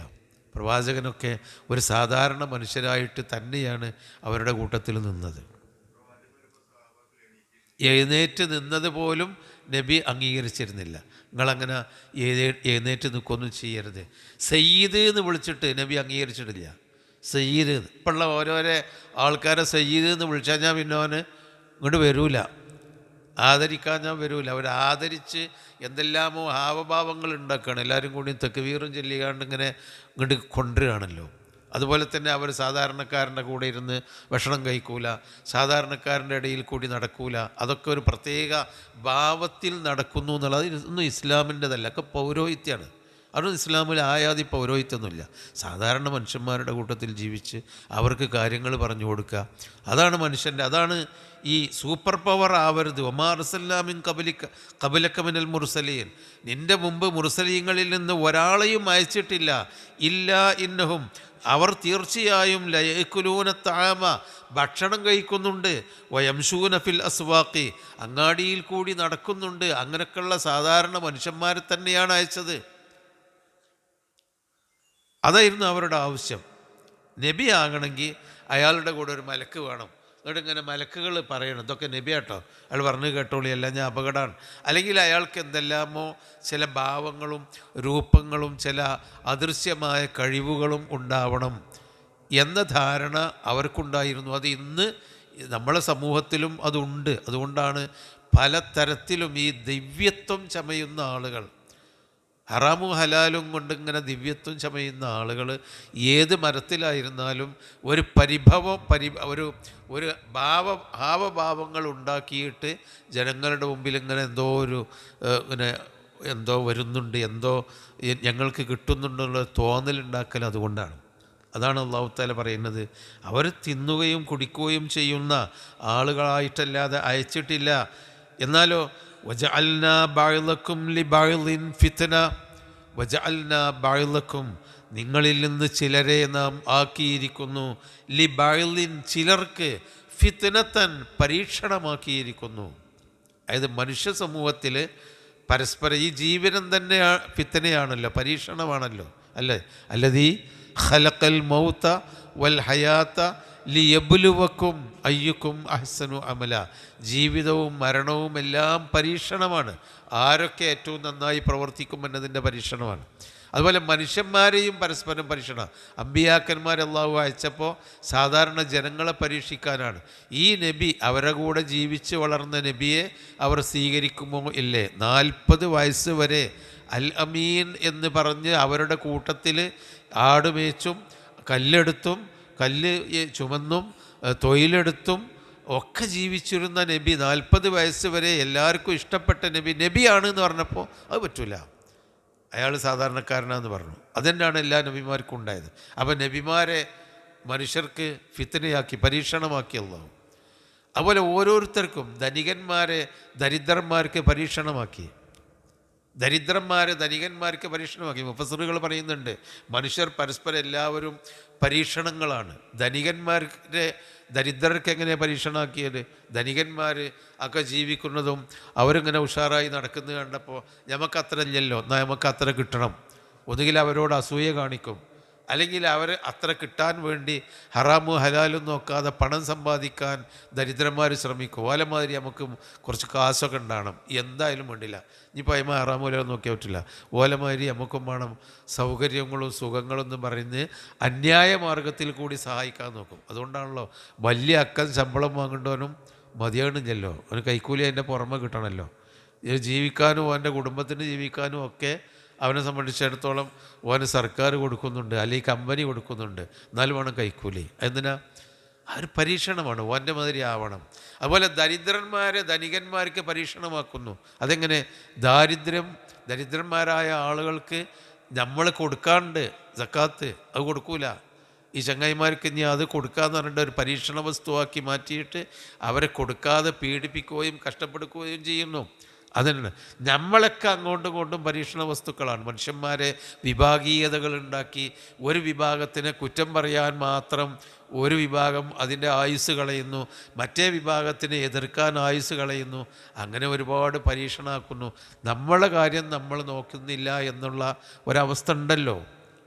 പ്രവാചകനൊക്കെ ഒരു സാധാരണ മനുഷ്യരായിട്ട് തന്നെയാണ് അവരുടെ കൂട്ടത്തിൽ നിന്നത്. എഴുന്നേറ്റ് നിന്നത് പോലും നബി അംഗീകരിച്ചിരുന്നില്ല. നിങ്ങളങ്ങനെ എഴുന്നേറ്റ് നിൽക്കൊന്നും ചെയ്യരുത്. സയ്യിദ് എന്ന് വിളിച്ചിട്ട് നബി അംഗീകരിച്ചിട്ടില്ല. സയ്യിദ് ഇപ്പോഴുള്ള ഓരോരോ ആൾക്കാരെ സയ്യിദ് എന്ന് വിളിച്ചാൽ ഞാൻ പിന്നെ അവന് ഇങ്ങോട്ട് വരൂല, ആദരിക്കാൻ ഞാൻ വരൂല. അവർ ആദരിച്ച് എന്തെല്ലാമോ ഹാവഭാവങ്ങൾ ഉണ്ടാക്കുകയാണ്. എല്ലാവരും കൂടി തക്ബീറും ചൊല്ലിക്കാണ്ട് ഇങ്ങനെ ഇങ്ങോട്ട് കൊണ്ടുവരികയാണല്ലോ. അതുപോലെ തന്നെ അവർ സാധാരണക്കാരൻ്റെ കൂടെ ഇരുന്ന് ഭക്ഷണം കഴിക്കൂല, സാധാരണക്കാരൻ്റെ ഇടയിൽ കൂടി നടക്കൂല. അതൊക്കെ ഒരു പ്രത്യേക ഭാവത്തിൽ നടക്കുന്നു എന്നുള്ളത് ഒന്നും ഇസ്ലാമിൻ്റെതല്ല, ഒക്കെ പൗരോഹിത്യമാണ്. അതൊന്നും ഇസ്ലാമിൽ ആയാതി പൗരോഹിത്യമൊന്നുമില്ല. സാധാരണ മനുഷ്യന്മാരുടെ കൂട്ടത്തിൽ ജീവിച്ച് അവർക്ക് കാര്യങ്ങൾ പറഞ്ഞു കൊടുക്കുക, അതാണ് മനുഷ്യൻ്റെ, അതാണ് ഈ സൂപ്പർ പവർ ആവരുത്. ഒമാ അർസൽനാമിൻ ഖബലക മിനൽ മുർസലീൻ നിൻ്റെ മുമ്പ് മുർസലീങ്ങളിൽ നിന്ന് ഒരാളെയും അയച്ചിട്ടില്ല. ഇല്ലാ ഇന്നഹും അവർ തീർച്ചയായും ലയഅ്കുലൂന തഅമ ഭക്ഷണം കഴിക്കുന്നുണ്ട്, വയംശൂന ഫിൽ അസ്വാഖി അങ്ങാടിയിൽ കൂടി നടക്കുന്നുണ്ട്. അങ്ങനെയൊക്കെയുള്ള സാധാരണ മനുഷ്യന്മാരെ തന്നെയാണ് അയച്ചത്. അതായിരുന്നു അവരുടെ ആവശ്യം. നബി ആകണമെങ്കിൽ അയാളുടെ കൂടെ ഒരു മലക്ക് വേണം. എന്നിട്ട് ഇങ്ങനെ മലക്കുകൾ പറയണം ഇതൊക്കെ നബി കേട്ടോ, അയാൾ പറഞ്ഞു കേട്ടോളി, എല്ലാം ഞാൻ അപകടമാണ്. അല്ലെങ്കിൽ അയാൾക്ക് എന്തെല്ലാമോ ചില ഭാവങ്ങളും രൂപങ്ങളും ചില അദൃശ്യമായ കഴിവുകളും ഉണ്ടാവണം എന്ന ധാരണ അവർക്കുണ്ടായിരുന്നു. അത് ഇന്ന് നമ്മളെ സമൂഹത്തിലും അതുണ്ട്. അതുകൊണ്ടാണ് പലതരത്തിലും ഈ ദിവ്യത്വം ചമയുന്ന ആളുകൾ, ഹറാമും ഹലാലും കൊണ്ടിങ്ങനെ ദിവ്യത്വം ചമയുന്ന ആളുകൾ ഏത് മരത്തിലായിരുന്നാലും ഒരു ഒരു ഹാവഭാവങ്ങൾ ഉണ്ടാക്കിയിട്ട് ജനങ്ങളുടെ മുമ്പിൽ ഇങ്ങനെ എന്തോ വരുന്നുണ്ട്, എന്തോ ഞങ്ങൾക്ക് കിട്ടുന്നുണ്ടെന്നുള്ള തോന്നലുണ്ടാക്കൽ അതുകൊണ്ടാണ്. അതാണ് അല്ലാഹു തആല പറയുന്നത്, അവർ തിന്നുകയും കുടിക്കുകയും ചെയ്യുന്ന ആളുകളായിട്ടല്ലാതെ അയച്ചിട്ടില്ല. എന്നാലോ വജഅൽനാ ബഅളക്കും ലിബഅളിൻ ഫിത്ന വജഅൽനാ ബഅളക്കും നിങ്ങളിൽ നിന്ന് ചിലരെ നാം ആക്കിയിരിക്കുന്നു, ലി ബഅ്ലിൻ ചിലർക്ക്, ഫിത്നത്തൻ പരീക്ഷണമാക്കിയിരിക്കുന്നു. അതായത് മനുഷ്യ സമൂഹത്തിൽ പരസ്പരം ഈ ജീവനം തന്നെ ഫിത്നയാണല്ലോ, പരീക്ഷണമാണല്ലോ, അല്ലേ? അല്ലദീ ഖലഖൽ മൗത വൽ ഹയാത ലിയബ്ലുവക്കും അയ്യുക്കും അഹ്സനു അമല. ജീവിതവും മരണവും എല്ലാം പരീക്ഷണമാണ്. ആരൊക്കെ ഏറ്റവും നന്നായി പ്രവർത്തിക്കും എന്നതിൻ്റെ പരീക്ഷണമാണ്. അതുപോലെ മനുഷ്യന്മാരെയും പരസ്പരം പരീക്ഷണം. അമ്പിയാക്കന്മാർ അള്ളാഹു അയച്ചപ്പോൾ സാധാരണ ജനങ്ങളെ പരീക്ഷിക്കാനാണ്. ഈ നബി, അവരുടെ കൂടെ ജീവിച്ച് വളർന്ന നബിയെ അവർ സ്വീകരിക്കുമോ ഇല്ലേ? 40 വയസ്സ് വരെ അൽ അമീൻ എന്ന് പറഞ്ഞ് അവരുടെ കൂട്ടത്തിൽ ആടുമേച്ചും കല്ലെടുത്തും കല്ല് ചുമന്നും തൊഴിലെടുത്തും ഒക്കെ ജീവിച്ചിരുന്ന നബി, 40 വയസ്സ് വരെ എല്ലാവർക്കും ഇഷ്ടപ്പെട്ട നബിയാണ് എന്ന് പറഞ്ഞപ്പോൾ അത് പറ്റൂല, അയാൾ സാധാരണക്കാരനാന്ന് പറഞ്ഞു. അതുതന്നെയാണ് എല്ലാ നബിമാർക്കും ഉണ്ടായത്. അപ്പം നബിമാരെ മനുഷ്യർക്ക് ഫിത്നയാക്കി, പരീക്ഷണമാക്കി അല്ലാഹു. അതുപോലെ ഓരോരുത്തർക്കും, ധനികന്മാരെ ദരിദ്രന്മാർക്ക് പരീക്ഷണമാക്കി, ധനികന്മാർക്ക് പരീക്ഷണമാക്കി. മുഫസ്സിറുകൾ പറയുന്നുണ്ട്, മനുഷ്യർ പരസ്പരം എല്ലാവരും പരീക്ഷണങ്ങളാണ്. ദരിദ്രർക്ക് എങ്ങനെ പരീക്ഷണമാക്കിയത്? ധനികന്മാർ ഒക്കെ ജീവിക്കുന്നതും അവരിങ്ങനെ ഉഷാറായി നടക്കുന്നത് കണ്ടപ്പോൾ നമുക്കത്ര ഇല്ലല്ലോ, എന്നാൽ നമുക്കത്ര കിട്ടണം. ഒന്നുകിൽ അവരോട് അസൂയ കാണിക്കും, അല്ലെങ്കിൽ അവർ അത്ര കിട്ടാൻ വേണ്ടി ഹറാമും ഹലാലും നോക്കാതെ പണം സമ്പാദിക്കാൻ ദരിദ്രന്മാർ ശ്രമിക്കും. ഓലമാതിരി നമുക്ക് കുറച്ച് കാശൊക്കെ ഉണ്ടാകണം, എന്തായാലും വേണ്ടില്ല, ഇനിയിപ്പോൾ അയ്മ ഹറാമൂലം നോക്കിയാൽ പറ്റില്ല, ഓലമാതിരി നമുക്കും വേണം സൗകര്യങ്ങളും സുഖങ്ങളൊന്നും പറഞ്ഞ് അന്യായ മാർഗത്തിൽ കൂടി സഹായിക്കാൻ നോക്കും. അതുകൊണ്ടാണല്ലോ വലിയ അക്കൻ ശമ്പളം വാങ്ങേണ്ടവനും മതിയാണില്ലല്ലോ, അവന് കൈക്കൂലി അതിൻ്റെ പുറമെ കിട്ടണമല്ലോ. ജീവിക്കാനും അവൻ്റെ കുടുംബത്തിന് ജീവിക്കാനും ഒക്കെ അവനെ സംബന്ധിച്ചിടത്തോളം ഓന് സർക്കാർ കൊടുക്കുന്നുണ്ട്, അല്ലെങ്കിൽ കമ്പനി കൊടുക്കുന്നുണ്ട്, എന്നാലും വേണം കൈക്കൂലി. എന്തിനാ? ആ ഒരു പരീക്ഷണമാണ്, ഓൻ്റെ മാതിരി ആവണം. അതുപോലെ ധനികന്മാർക്ക് പരീക്ഷണമാക്കുന്നു. അതെങ്ങനെ? ദരിദ്രന്മാരായ ആളുകൾക്ക് നമ്മൾ കൊടുക്കാണ്ട് സക്കാത്ത് അത് കൊടുക്കൂല. ഈ ചങ്ങായിമാർക്ക് ഇനി അത് കൊടുക്കാമെന്ന് പറഞ്ഞിട്ട് ഒരു പരീക്ഷണ വസ്തുവാക്കി മാറ്റിയിട്ട് അവരെ കൊടുക്കാതെ പീഡിപ്പിക്കുകയും കഷ്ടപ്പെടുത്തുകയും ചെയ്യുന്നു. അതുതന്നെ നമ്മളൊക്കെ അങ്ങോട്ടും ഇങ്ങോട്ടും പരീക്ഷണ വസ്തുക്കളാണ്. മനുഷ്യന്മാരെ വിഭാഗീയതകളുണ്ടാക്കി ഒരു വിഭാഗത്തിനെ കുറ്റം പറയാൻ മാത്രം ഒരു വിഭാഗം അതിൻ്റെ ആയുസ് കളയുന്നു, മറ്റേ വിഭാഗത്തിനെ എതിർക്കാൻ ആയുസ് കളയുന്നു. അങ്ങനെ ഒരുപാട് പരീക്ഷണമാക്കുന്നു. നമ്മളെ കാര്യം നമ്മൾ നോക്കുന്നില്ല എന്നുള്ള ഒരവസ്ഥ ഉണ്ടല്ലോ.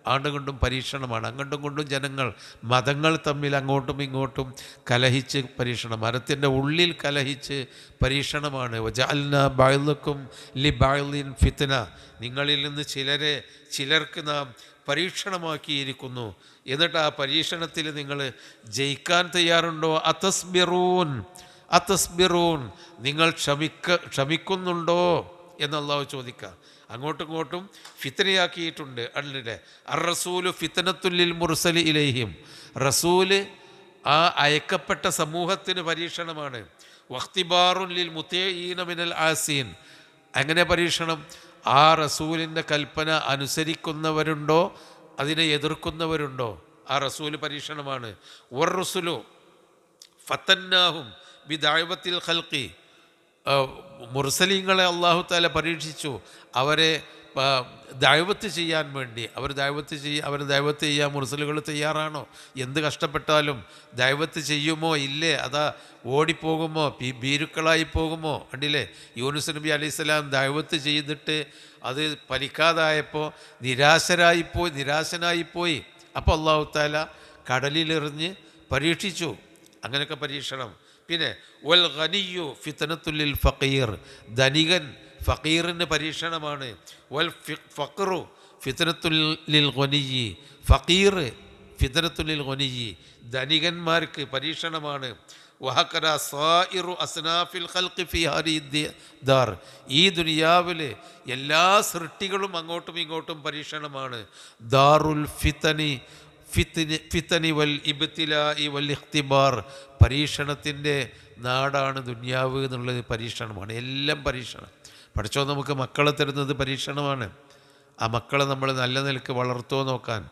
ആണ്ടുകൊണ്ടും പരീക്ഷണമാണ്. അങ്ങോട്ടും കൊണ്ടും ജനങ്ങൾ, മതങ്ങൾ തമ്മിൽ അങ്ങോട്ടും ഇങ്ങോട്ടും കലഹിച്ച് പരീക്ഷണം, മരത്തിൻ്റെ ഉള്ളിൽ കലഹിച്ച് പരീക്ഷണമാണ്. വജഅൽനാ ബഅ്ലക്കും ലിബഅ്ലിൻ ഫിത്ന, നിങ്ങളിൽ നിന്ന് ചിലർക്ക് നാം പരീക്ഷണമാക്കിയിരിക്കുന്നു. എന്നിട്ട് ആ പരീക്ഷണത്തിൽ നിങ്ങൾ ജയിക്കാൻ തയ്യാറുണ്ടോ? അതസ്ബിറൂൻ, നിങ്ങൾ ക്ഷമിക്കുന്നുണ്ടോ എന്ന് അല്ലാഹു ചോദിക്കുക. അങ്ങോട്ടും ഇങ്ങോട്ടും ഫിത്നയാക്കിയിട്ടുണ്ട്. അല്ലേ? അർ റസൂലു ഫിത്നത്തുല്ലിൽ മുർസലി ഇലൈഹിം, റസൂല് ആ അയക്കപ്പെട്ട സമൂഹത്തിന് പരീക്ഷണമാണ്. വഖ്തിബാറുൻ ലിൽ മുതീഈന മിനൽ ആസീൻ, അങ്ങനെ പരീക്ഷണം. ആ റസൂലിൻ്റെ കൽപ്പന അനുസരിക്കുന്നവരുണ്ടോ അതിനെ എതിർക്കുന്നവരുണ്ടോ? ആ റസൂല് പരീക്ഷണമാണ്. വർ റസൂലു ഫതന്നാഹും ബിദഅവത്തിൽ ഖൽഖി, മുർസലീങ്ങളെ അല്ലാഹു തആല പരീക്ഷിച്ചു. അവരെ ദഅവത്ത് ചെയ്യാൻ വേണ്ടി അവർ ദഅവത്ത് ചെയ്യാൻ മുർസലുകൾ തയ്യാറാണോ? എന്ത് കഷ്ടപ്പെട്ടാലും ദഅവത്ത് ചെയ്യുമോ ഇല്ലേ? അതാ ഓടിപ്പോകുമോ, ഭീരുക്കളായി പോകുമോ? കണ്ടില്ലേ, യൂനുസ് നബി അലൈഹിസ്സലാം ദഅവത്ത് ചെയ്തിട്ട് അത് ഫലിക്കാതായപ്പോൾ നിരാശനായിപ്പോയി. അപ്പോൾ അല്ലാഹു തആല കടലിലെറിഞ്ഞ് പരീക്ഷിച്ചു. അങ്ങനെയൊക്കെ പരീക്ഷണം. പിന്നെ വൽ ഗനിയ്യു ഫിത്നത്തുല്ലിൽ ഫഖീർ, ധനികൻ ഫഖീറിന് പരീക്ഷണമാണ്. വൽ ഫഖ്റു ഫിത്നത്തുല്ലിൽ ഗനിയ്യി, ഫഖീർ ഫിത്നത്തുല്ലിൽ ഗനിയ്യി, ധനികന്മാർക്ക് പരീക്ഷണമാണ്. വഹകദ സായിറു അസ്നാഫിൽ ഖൽഖി ഫി ഹാദിഹി ദാർ, ഈ ദുനിയാവിൽ എല്ലാ സൃഷ്ടികളും അങ്ങോട്ടും ഇങ്ങോട്ടും പരീക്ഷണമാണ്. ദാറുൽ ഫിത്തനി വൽ ഇബ്തിലാഇ വൽ ഇഖ്തിബാർ, പരീക്ഷണത്തിൻ്റെ നാടാണ് ദുനിയാവ് എന്നുള്ളത് പരീക്ഷണമാണ്. എല്ലാം പരീക്ഷണം. പഠിച്ചോ, നമുക്ക് മക്കളെ തരുന്നത് പരീക്ഷണമാണ്. ആ മക്കളെ നമ്മൾ നല്ല നിലക്ക് വളർത്തുമോ നോക്കാൻ.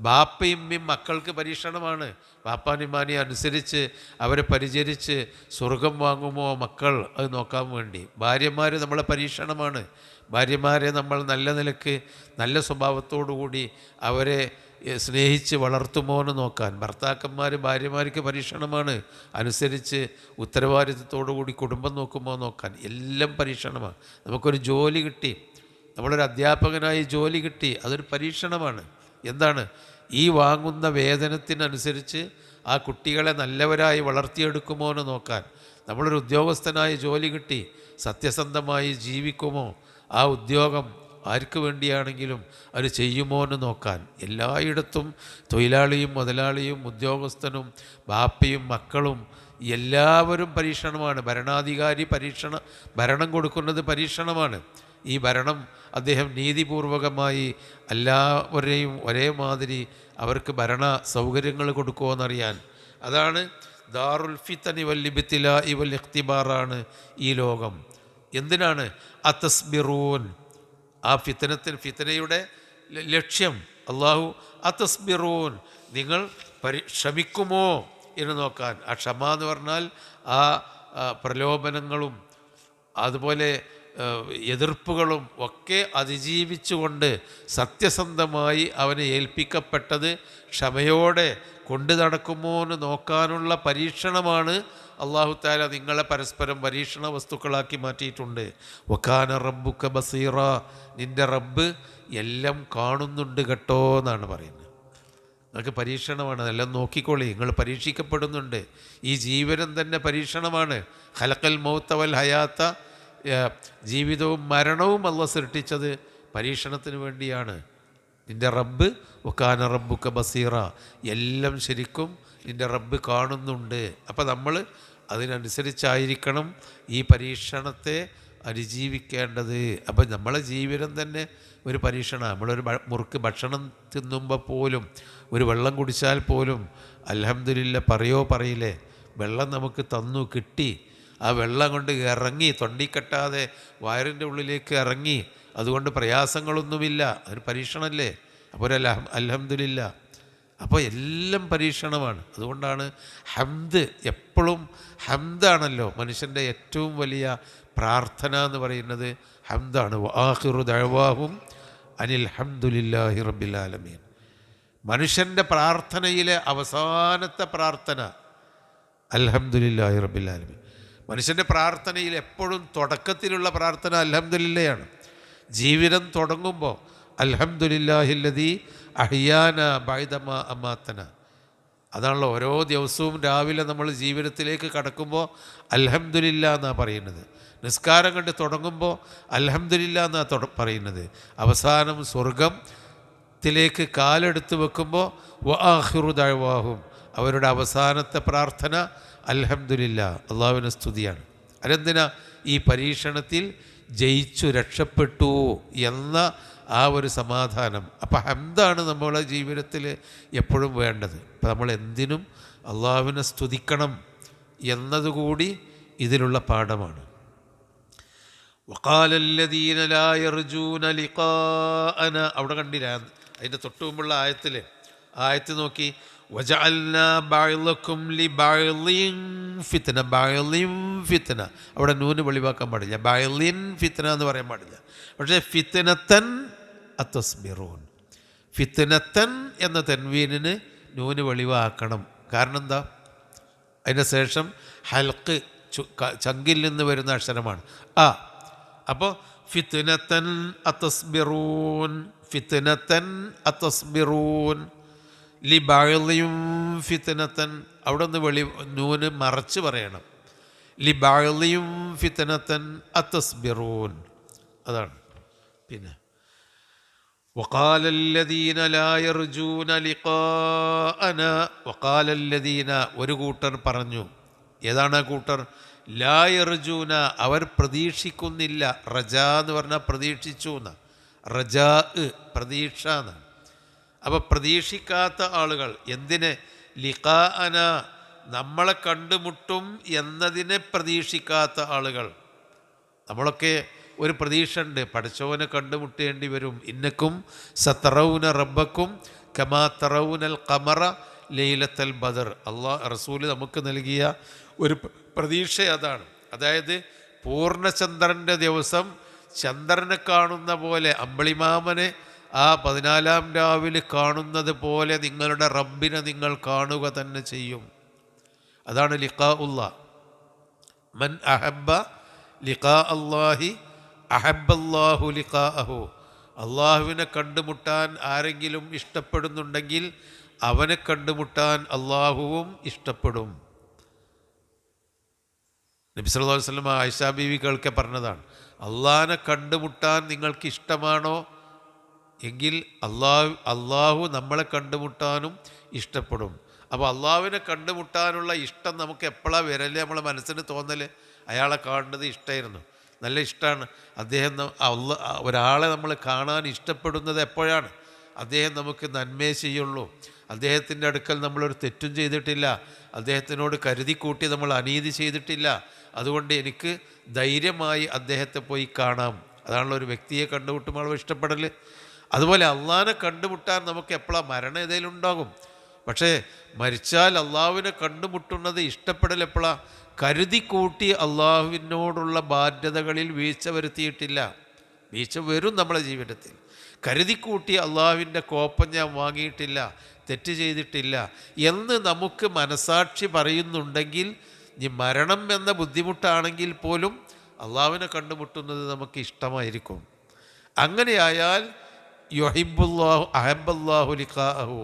ബാപ്പയും മക്കൾക്ക് പരീക്ഷണമാണ്. ബാപ്പാനിമാനെ അനുസരിച്ച് അവരെ പരിചരിച്ച് സ്വർഗം വാങ്ങുമോ മക്കൾ, അത് നോക്കാൻ വേണ്ടി. ഭാര്യമാർ നമ്മളെ പരീക്ഷണമാണ്. ഭാര്യമാരെ നമ്മൾ നല്ല നിലക്ക് നല്ല സ്വഭാവത്തോടുകൂടി അവരെ സ്നേഹിച്ച് വളർത്തുമോ എന്ന് നോക്കാൻ. ഭർത്താക്കന്മാർ ഭാര്യമാർക്ക് പരീക്ഷണമാണ്. അനുസരിച്ച് ഉത്തരവാദിത്വത്തോടുകൂടി കുടുംബം നോക്കുമോ നോക്കാൻ. എല്ലാം പരീക്ഷണമാണ്. നമുക്കൊരു ജോലി കിട്ടി, നമ്മളൊരു അധ്യാപകനായി ജോലി കിട്ടി, അതൊരു പരീക്ഷണമാണ്. എന്താണ്? ഈ വാങ്ങുന്ന വേതനത്തിനനുസരിച്ച് ആ കുട്ടികളെ നല്ലവരായി വളർത്തിയെടുക്കുമോ എന്ന് നോക്കാൻ. നമ്മളൊരു ഉദ്യോഗസ്ഥനായി ജോലി കിട്ടി, സത്യസന്ധമായി ജീവിക്കുമോ, ആ ഉദ്യോഗം ആർക്ക് വേണ്ടിയാണെങ്കിലും അത് ചെയ്യുമോ എന്ന് നോക്കാൻ. എല്ലായിടത്തും തൊഴിലാളിയും മുതലാളിയും ഉദ്യോഗസ്ഥനും ബാപ്പയും മക്കളും എല്ലാവരും പരീക്ഷണമാണ്. ഭരണാധികാരി ഭരണം കൊടുക്കുന്നത് പരീക്ഷണമാണ്. ഈ ഭരണം അദ്ദേഹം നീതിപൂർവകമായി എല്ലാവരെയും ഒരേ മാതിരി അവർക്ക് ഭരണ സൗകര്യങ്ങൾ കൊടുക്കുമോയെന്നറിയാൻ. അതാണ് ദാറുൽ ഫിത്തനി വല്ലിബിത്തിലാഇ വൽ ഇഖ്തിബാറാണ് ഈ ലോകം. എന്തിനാണ്? അതസ്ബിറൂൻ. ആ ഫിത്തനയുടെ ലക്ഷ്യം അള്ളാഹു അതസ്ബിറൂൻ, നിങ്ങൾ ക്ഷമിക്കുമോ എന്ന് നോക്കാൻ. ആ ക്ഷമ എന്ന് പറഞ്ഞാൽ ആ പ്രലോഭനങ്ങളും അതുപോലെ എതിർപ്പുകളും ഒക്കെ അതിജീവിച്ചുകൊണ്ട് സത്യസന്ധമായി അവനെ ഏൽപ്പിക്കപ്പെട്ടത് ക്ഷമയോടെ കൊണ്ടു നടക്കുമോ എന്ന് നോക്കാനുള്ള പരീക്ഷണമാണ്. അല്ലാഹു തആല നിങ്ങളെ പരസ്പരം പരീക്ഷണ വസ്തുക്കളാക്കി മാറ്റിയിട്ടുണ്ട്. വകാന റബ്ബുക ബസീറ, നിൻ്റെ റബ്ബ് എല്ലാം കാണുന്നുണ്ട് കേട്ടോ എന്നാണ് പറയുന്നത്. നിങ്ങൾക്ക് പരീക്ഷണമാണ്, അതെല്ലാം നോക്കിക്കോളി, നിങ്ങൾ പരീക്ഷിക്കപ്പെടുന്നുണ്ട്. ഈ ജീവനം തന്നെ പരീക്ഷണമാണ്. ഖലഖൽ മൗത വൽ ഹയാത്ത, ജീവിതവും മരണവും അല്ലാഹു സൃഷ്ടിച്ചത് പരീക്ഷണത്തിന് വേണ്ടിയാണ്. നിൻ്റെ റബ്ബ് വകാന റബ്ബുക ബസീറ, എല്ലാം ശരിക്കും നിൻ്റെ റബ്ബ് കാണുന്നുണ്ട്. അപ്പോൾ നമ്മൾ അതിനനുസരിച്ചായിരിക്കണം ഈ പരീക്ഷണത്തെ അതിജീവിക്കേണ്ടത്. അപ്പം നമ്മളെ ജീവിതം തന്നെ ഒരു പരീക്ഷണമാണ്. നമ്മളൊരു മുറുക്ക് ഭക്ഷണം തിന്നുമ്പോൾ പോലും, ഒരു വെള്ളം കുടിച്ചാൽ പോലും അൽഹംദുലില്ലാ പറയില്ലേ? വെള്ളം നമുക്ക് തന്നു, കിട്ടി. ആ വെള്ളം കൊണ്ട് ഇറങ്ങി, തൊണ്ടിക്കെട്ടാതെ വയറിൻ്റെ ഉള്ളിലേക്ക് ഇറങ്ങി, അതുകൊണ്ട് പ്രയാസങ്ങളൊന്നുമില്ല. അതൊരു പരീക്ഷണമല്ലേ? അപ്പോൾ അൽഹംദുലില്ലാ. അപ്പോൾ എല്ലാം പരീക്ഷണമാണ്. അതുകൊണ്ടാണ് ഹംദ്, എപ്പോഴും ഹംദാണല്ലോ മനുഷ്യൻ്റെ ഏറ്റവും വലിയ പ്രാർത്ഥന എന്ന് പറയുന്നത്. ഹംദാണ്. വആഖിറു ദഅവാഹും അനിൽ ഹംദുലില്ലാഹി റബ്ബിൽ ആലമീൻ. മനുഷ്യൻ്റെ പ്രാർത്ഥനയിലെ അവസാനത്തെ പ്രാർത്ഥന അൽഹംദുലില്ലാഹി റബ്ബിൽ ആലമീൻ. മനുഷ്യൻ്റെ പ്രാർത്ഥനയിൽ എപ്പോഴും തുടക്കത്തിലുള്ള പ്രാർത്ഥന അൽഹംദുലില്ലയാണ്. ജീവിതം തുടങ്ങുമ്പോൾ അൽഹംദുലില്ലാഹില്ലദീ അഹ്യാന ബഅദമാ അമാതന. അതാണല്ലോ ഓരോ ദിവസവും രാവിലെ നമ്മൾ ജീവിതത്തിലേക്ക് കടക്കുമ്പോൾ അൽഹംദുലില്ലാ എന്നാണ് പറയുന്നത്. നിസ്കാരം കണ്ട് തുടങ്ങുമ്പോൾ അൽഹംദുലില്ലാ എന്നാണ് പറയുന്നത്. അവസാനം സ്വർഗത്തിലേക്ക് കാലെടുത്ത് വെക്കുമ്പോൾ വആഖിറു ദഅവാഹും, അവരുടെ അവസാനത്തെ പ്രാർത്ഥന അൽഹംദുലില്ലാ, അള്ളാഹുവിൻ്റെ സ്തുതിയാണ്. അതെന്തിനാ? ഈ പരീക്ഷണത്തിൽ ജയിച്ചു രക്ഷപ്പെട്ടു എന്ന ആ ഒരു സമാധാനം. അപ്പം ഹംദാണ് നമ്മളെ ജീവിതത്തിൽ എപ്പോഴും വേണ്ടത്. അപ്പം നമ്മൾ എന്തിനും അള്ളാഹുവിനെ സ്തുതിക്കണം എന്നതുകൂടി ഇതിലുള്ള പാഠമാണ്. വഖാലല്ലദീന ലാ യർജൂന ലിഖാഅന, അവിടെ കണ്ടില്ല? അതിൻ്റെ തൊട്ട് മുമ്പുള്ള ആയത്ത് നോക്കി. വജഅൽനാ ബഅളക്കും ലിബഅളിൻ ഫിത്ന, ബഅളിൻ ഫിത്ന. അവിടെ നൂന് വെളിവാക്കാൻ പാടില്ല, ബഅളിൻ ഫിത്ന എന്ന് പറയാൻ പാടില്ല. പക്ഷേ ഫിത്നതൻ അതസ്ബിറൂൻ, ഫിത്നതൻ എന്ന തൻവീനിന് നൂന് വെളിവാക്കണം. കാരണം എന്താ? അതിന് ശേഷം ഹൽക്ക്, ചങ്കിൽ നിന്ന് വരുന്ന അക്ഷരമാണ് ആ. അപ്പോൾ ഫിത്നതൻ അതസ്ബിറൂൻ, ഫിത്നതൻ അതസ്ബിറൂൻ ലിബഅളിൻ ഫിത്നതൻ. അവിടെ നിന്ന് നൂന് മറച്ച് പറയണം. ലിബഅളിൻ ഫിത്നതൻ അതസ്ബിറൂൻ, അതാണ്. പിന്നെ വഖാലല്ലദീന ലാ യർജൂന ലിഖാഅന, വഖാലല്ലദീന, ഒരു കൂട്ടർ പറഞ്ഞു. ഏതാണ് ആ കൂട്ടർ? ലാ യർജൂന, അവർ പ്രതീക്ഷിക്കുന്നില്ല. റജാ എന്ന് പറഞ്ഞാൽ പ്രതീക്ഷിച്ചു എന്ന്, റജാ പ്രതീക്ഷ എന്നാണ്. അപ്പോൾ പ്രതീക്ഷിക്കാത്ത ആളുകൾ. എന്തിനെ? ലിഖാഅന, നമ്മളെ കണ്ടുമുട്ടും എന്നതിനെ പ്രതീക്ഷിക്കാത്ത ആളുകൾ. നമ്മളൊക്കെ ഒരു പ്രതീക്ഷ ഉണ്ട്, പടച്ചവനെ കണ്ടുമുട്ടേണ്ടി വരും. ഇന്നക്കും സതറൗന റബ്ബക്കും കമാ തറൗനൽ ഖമറ ലൈലത്തൽ ബദർ. റസൂല് നമുക്ക് നൽകിയ ഒരു പ്രതീക്ഷ അതാണ്. അതായത് പൂർണ്ണചന്ദ്രൻ്റെ ദിവസം ചന്ദ്രനെ കാണുന്ന പോലെ, അമ്പിളിമാമനെ ആ 14-ാം രാവിൽ കാണുന്നത് പോലെ നിങ്ങളുടെ റബ്ബിനെ നിങ്ങൾ കാണുക തന്നെ ചെയ്യും. അതാണ് ലിഖാ ഉല്ലാ. മൻ അഹബ്ബ ലിഖാ അല്ലാഹി അഹബ്ബല്ലാഹു ലിഖാഅഹു. അള്ളാഹുവിനെ കണ്ടുമുട്ടാൻ ആരെങ്കിലും ഇഷ്ടപ്പെടുന്നുണ്ടെങ്കിൽ അവനെ കണ്ടുമുട്ടാൻ അള്ളാഹുവും ഇഷ്ടപ്പെടും. നബി സല്ലല്ലാഹു അലൈഹി വസല്ലം ആയിഷാ ബീവികൾക്ക് പറഞ്ഞതാണ്, അള്ളാഹിനെ കണ്ടുമുട്ടാൻ നിങ്ങൾക്ക് ഇഷ്ടമാണോ എങ്കിൽ അള്ളാഹു നമ്മളെ കണ്ടുമുട്ടാനും ഇഷ്ടപ്പെടും. അപ്പോൾ അള്ളാഹുവിനെ കണ്ടുമുട്ടാനുള്ള ഇഷ്ടം നമുക്ക് എപ്പോഴാണ് വരല്ലേ? നമ്മളെ മനസ്സിന് തോന്നല് അയാളെ കാണുന്നത് ഇഷ്ടമായിരുന്നു, നല്ല ഇഷ്ടമാണ് അദ്ദേഹം. ഒരാളെ നമ്മൾ കാണാൻ ഇഷ്ടപ്പെടുന്നത് എപ്പോഴാണ്? അദ്ദേഹം നമുക്ക് നന്മയെ ചെയ്യുള്ളൂ, അദ്ദേഹത്തിൻ്റെ അടുക്കൽ നമ്മളൊരു തെറ്റും ചെയ്തിട്ടില്ല, അദ്ദേഹത്തിനോട് കരുതിക്കൂട്ടി നമ്മൾ അനീതി ചെയ്തിട്ടില്ല, അതുകൊണ്ട് എനിക്ക് ധൈര്യമായി അദ്ദേഹത്തെ പോയി കാണാം. അതാണല്ലോ ഒരു വ്യക്തിയെ കണ്ടുമുട്ടുമ്പോൾ ഇഷ്ടപ്പെടൽ. അതുപോലെ അള്ളാഹിനെ കണ്ടുമുട്ടാൻ നമുക്ക് എപ്പോഴാണ്? മരണം ഏതെങ്കിലും ഉണ്ടാകും. പക്ഷേ മരിച്ചാൽ അള്ളാഹുവിനെ കണ്ടുമുട്ടുന്നത് ഇഷ്ടപ്പെടൽ എപ്പോഴാണ്? കരുതിക്കൂട്ടി അള്ളാഹുവിനോടുള്ള ബാധ്യതകളിൽ വീഴ്ച വരുത്തിയിട്ടില്ല. വീഴ്ച വരും നമ്മളെ ജീവിതത്തിൽ. കരുതിക്കൂട്ടി അള്ളാഹുവിൻ്റെ കോപ്പം ഞാൻ വാങ്ങിയിട്ടില്ല, തെറ്റ് ചെയ്തിട്ടില്ല എന്ന് നമുക്ക് മനസാക്ഷി പറയുന്നുണ്ടെങ്കിൽ, ഇനി മരണം എന്ന ബുദ്ധിമുട്ടാണെങ്കിൽ പോലും അള്ളാഹുവിനെ കണ്ടുമുട്ടുന്നത് നമുക്ക് ഇഷ്ടമായിരിക്കും. അങ്ങനെയായാൽ യുഹിബ്ബുല്ലാഹു അഹബ്ബല്ലാഹു ലിഖാഅഹു,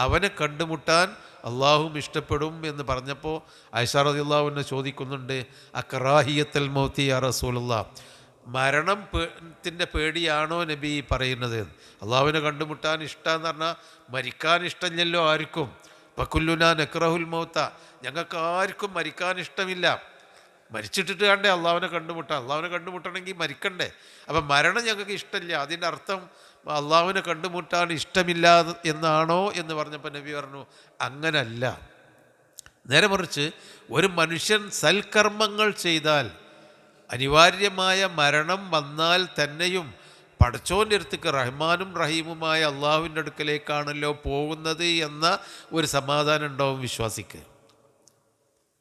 അവനെ കണ്ടുമുട്ടാൻ അള്ളാഹുവും ഇഷ്ടപ്പെടും എന്ന് പറഞ്ഞപ്പോൾ ആയിഷ റളിയല്ലാഹു അൻഹ ചോദിക്കുന്നുണ്ട്, അക്റാഹിയത്തൽ മൗതി യാ റസൂലല്ലാഹ്, മരണത്തിൻ്റെ പേടിയാണോ നബി പറയുന്നത്? അള്ളാഹുവിനെ കണ്ടുമുട്ടാൻ ഇഷ്ടമെന്ന് പറഞ്ഞാൽ മരിക്കാൻ ഇഷ്ടമില്ലല്ലോ ആർക്കും. ഫകുല്ലുനാ നക്റഹുൽ മൗത, ഞങ്ങൾക്ക് ആർക്കും മരിക്കാൻ ഇഷ്ടമില്ല. മരിച്ചിട്ടിട്ട് കണ്ടേ അള്ളാഹുവിനെ കണ്ടുമുട്ടാം. അള്ളാഹുവിനെ കണ്ടുമുട്ടണമെങ്കിൽ മരിക്കണ്ടേ? അപ്പം മരണം ഞങ്ങൾക്ക് ഇഷ്ടമില്ല, അതിൻ്റെ അർത്ഥം അള്ളാഹുവിനെ കണ്ടുമുട്ടാൻ ഇഷ്ടമില്ല എന്നാണോ എന്ന് പറഞ്ഞപ്പോൾ നബി പറഞ്ഞു, അങ്ങനല്ല. നേരെ മറിച്ച് ഒരു മനുഷ്യൻ സൽക്കർമ്മങ്ങൾ ചെയ്താൽ അനിവാര്യമായ മരണം വന്നാൽ തന്നെയും പടച്ചോൻ്റെ അടുത്തേക്ക് റഹ്മാനും റഹീമുമായ അള്ളാഹുവിൻ്റെ അടുക്കലേക്കാണല്ലോ പോകുന്നത് എന്ന ഒരു സമാധാനം ഉണ്ടാവും വിശ്വാസിക്ക്.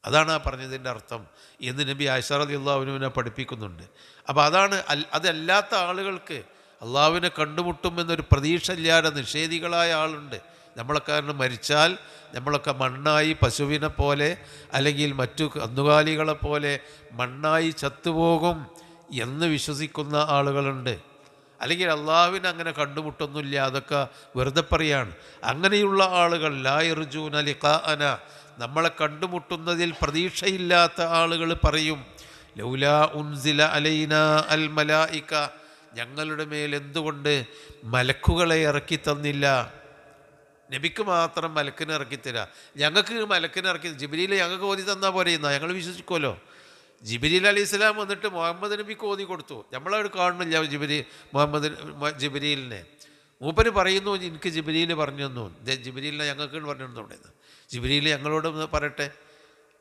അതാണ് ആ പറഞ്ഞതിൻ്റെ അർത്ഥം എന്ന് നബി ആയിഷ റളിയല്ലാഹു അൻഹയെ പഠിപ്പിക്കുന്നുണ്ട്. അപ്പോൾ അതാണ് അതല്ലാത്ത ആളുകൾക്ക് അള്ളാഹുവിനെ കണ്ടുമുട്ടുമെന്നൊരു പ്രതീക്ഷ ഇല്ലാതെ നിഷേധികളായ ആളുണ്ട്. നമ്മളൊക്കെ കാരണം മരിച്ചാൽ നമ്മളൊക്കെ മണ്ണായി പശുവിനെ പോലെ അല്ലെങ്കിൽ മറ്റു കന്നുകാലികളെ പോലെ മണ്ണായി ചത്തുപോകും എന്ന് വിശ്വസിക്കുന്ന ആളുകളുണ്ട്. അല്ലെങ്കിൽ അള്ളാഹുവിനെ അങ്ങനെ കണ്ടുമുട്ടൊന്നുമില്ല, അതൊക്കെ വെറുതെ പറയാണ്. അങ്ങനെയുള്ള ആളുകൾ ലാ യർജൂന ലിഖാഅന, നമ്മളെ കണ്ടുമുട്ടുന്നതിൽ പ്രതീക്ഷയില്ലാത്ത ആളുകൾ പറയും, ലൗലാ ഉൻസില അലൈനാ അൽ മലായിക, ഞങ്ങളുടെ മേൽ എന്തുകൊണ്ട് മലക്കുകളെ ഇറക്കി തന്നില്ല? നബിക്ക് മാത്രം മലക്കിനെ ഇറക്കിത്തരാ, ഞങ്ങൾക്ക് മലക്കിനെ ഇറക്കി ജിബ്രീൽ ഞങ്ങൾക്ക് ഓതി തന്നാൽ പോരെ എന്നാ ഞങ്ങൾ വിശ്വസിക്കുമല്ലോ. ജിബ്രീൽ അലൈഹി സ്വലാം വന്നിട്ട് മുഹമ്മദ് നബിക്ക് ഓതി കൊടുത്തു, നമ്മളവിടെ കാണുന്നില്ല ജിബ്രീലിനെ. മൂപ്പര് പറയുന്നു, എനിക്ക് ജിബ്രീൽ പറഞ്ഞു തന്നു, ജിബ്രീലിനെ ഞങ്ങൾക്ക് പറഞ്ഞു തന്നു. ജിബ്രീൽ ഞങ്ങളോട് പറയട്ടെ.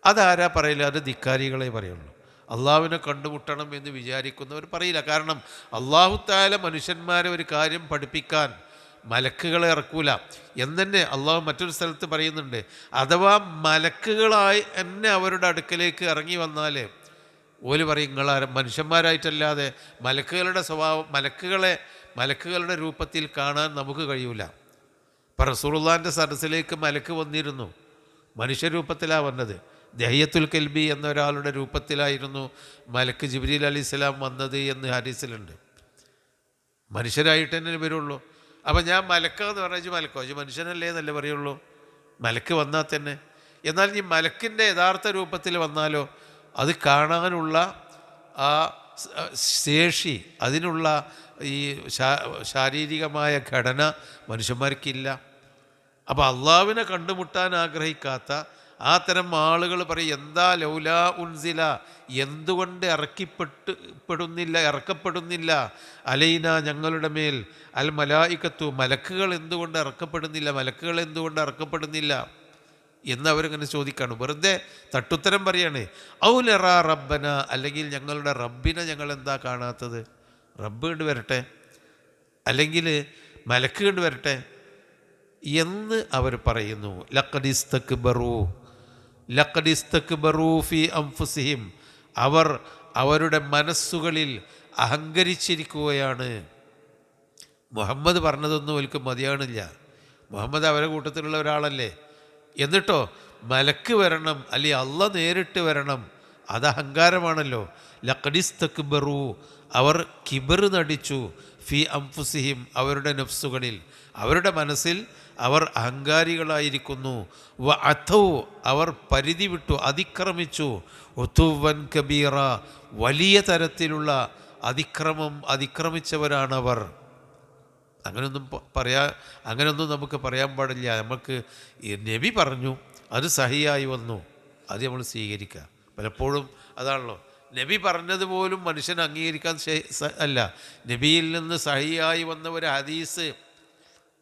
അതാരാ പറയില്ല? അത് ധിക്കാരികളെ പറയുള്ളൂ. അള്ളാഹുവിനെ കണ്ടുമുട്ടണം എന്ന് വിചാരിക്കുന്നവർ പറയില്ല. കാരണം അള്ളാഹു തആല മനുഷ്യന്മാരെ ഒരു കാര്യം പഠിപ്പിക്കാൻ മലക്കുകളെ ഇറക്കൂല എന്നെ അള്ളാഹു മറ്റൊരു സ്ഥലത്ത് പറയുന്നുണ്ട്. അഥവാ മലക്കുകളായി എന്നെ അവരുടെ അടുക്കലേക്ക് ഇറങ്ങി വന്നാൽ ഓല് പറയും, നിങ്ങളാരും മനുഷ്യന്മാരായിട്ടല്ലാതെ മലക്കുകളുടെ സ്വഭാവം, മലക്കുകളുടെ രൂപത്തിൽ കാണാൻ നമുക്ക് കഴിയൂല. ഇപ്പം റസൂലുള്ളാഹിൻ്റെ സദസ്സിലേക്ക് മലക്ക് വന്നിരുന്നു, മനുഷ്യരൂപത്തിലാണ് വന്നത്. ദഹിയത്തുൽ കൽബി എന്ന ഒരാളുടെ രൂപത്തിലായിരുന്നു മലക്ക് ജിബ്രീൽ അലൈഹിസ്സലാം വന്നത് എന്ന് ഹദീസിലുണ്ട്. മനുഷ്യരായിട്ട് തന്നെ വരുള്ളൂ. അപ്പം ഞാൻ മലക്കാന്ന് പറഞ്ഞാൽ മലക്കോ മനുഷ്യനല്ലേ എന്നല്ലേ പറയുള്ളൂ, മലക്ക് വന്നാൽ തന്നെ. എന്നാൽ ഈ മലക്കിൻ്റെ യഥാർത്ഥ രൂപത്തിൽ വന്നാലോ അത് കാണാനുള്ള ആ ശേഷി, അതിനുള്ള ഈ ശാരീരികമായ ഘടന മനുഷ്യന്മാർക്കില്ല. അപ്പോൾ അള്ളാഹുവിനെ കണ്ടുമുട്ടാൻ ആഗ്രഹിക്കാത്ത ആ തരം ആളുകൾ പറയും, എന്താ ലൗലാ ഉൻസില, എന്തുകൊണ്ട് ഇറക്കപ്പെടുന്നില്ല അലൈന, ഞങ്ങളുടെ മേൽ അൽ മലായികത്തു, മലക്കുകൾ എന്തുകൊണ്ട് ഇറക്കപ്പെടുന്നില്ല എന്നവരിങ്ങനെ ചോദിക്കാണ്. വെറുതെ തട്ടുത്തരം പറയാണ്. ഔലറാ റബ്ബന, അല്ലെങ്കിൽ ഞങ്ങളുടെ റബ്ബിനെ ഞങ്ങൾ എന്താ കാണാത്തത്? റബ്ബ് കണ്ട് വരട്ടെ, അല്ലെങ്കിൽ മലക്ക് കണ്ട് വരട്ടെ എന്ന് അവർ പറയുന്നു. ലഖദ് ഇസ്തക്ബറൂ ഫീ അൻഫുസിഹിം, അവർ അവരുടെ മനസ്സുകളിൽ അഹങ്കരിച്ചിരിക്കുകയാണ്. മുഹമ്മദ് പറഞ്ഞതൊന്നും അവർക്ക് മതിയാണില്ല. മുഹമ്മദ് അവരുടെ കൂട്ടത്തിലുള്ള ഒരാളല്ലേ. എന്നിട്ടോ മലക്ക് വരണം, അല്ലെങ്കിൽ അള്ള നേരിട്ട് വരണം, അത് അഹങ്കാരമാണല്ലോ. ലഖദിസ്തക്ബറു, അവർ കിബർ നടിച്ചു, ഫി അംഫുസിഹിം, അവരുടെ നഫ്സുകളിൽ, അവരുടെ മനസ്സിൽ അവർ അഹങ്കാരികളായിരിക്കുന്നു. വ അഥൗ, അവർ പരിധി വിട്ടു, അതിക്രമിച്ചു. ഉതുവൻ കബീറ, വലിയ തരത്തിലുള്ള അതിക്രമിച്ചവരാണവർ. അങ്ങനെയൊന്നും നമുക്ക് പറയാൻ പാടില്ല. നമുക്ക് നബി പറഞ്ഞു, അത് സഹിയായി വന്നു, അത് നമ്മൾ സ്വീകരിക്കുക. പലപ്പോഴും അതാണല്ലോ, നബി പറഞ്ഞതുപോലും മനുഷ്യൻ അംഗീകരിക്കാൻ അല്ല. നബിയിൽ നിന്ന് സഹിയായി വന്ന ഒരു ഹദീസ്,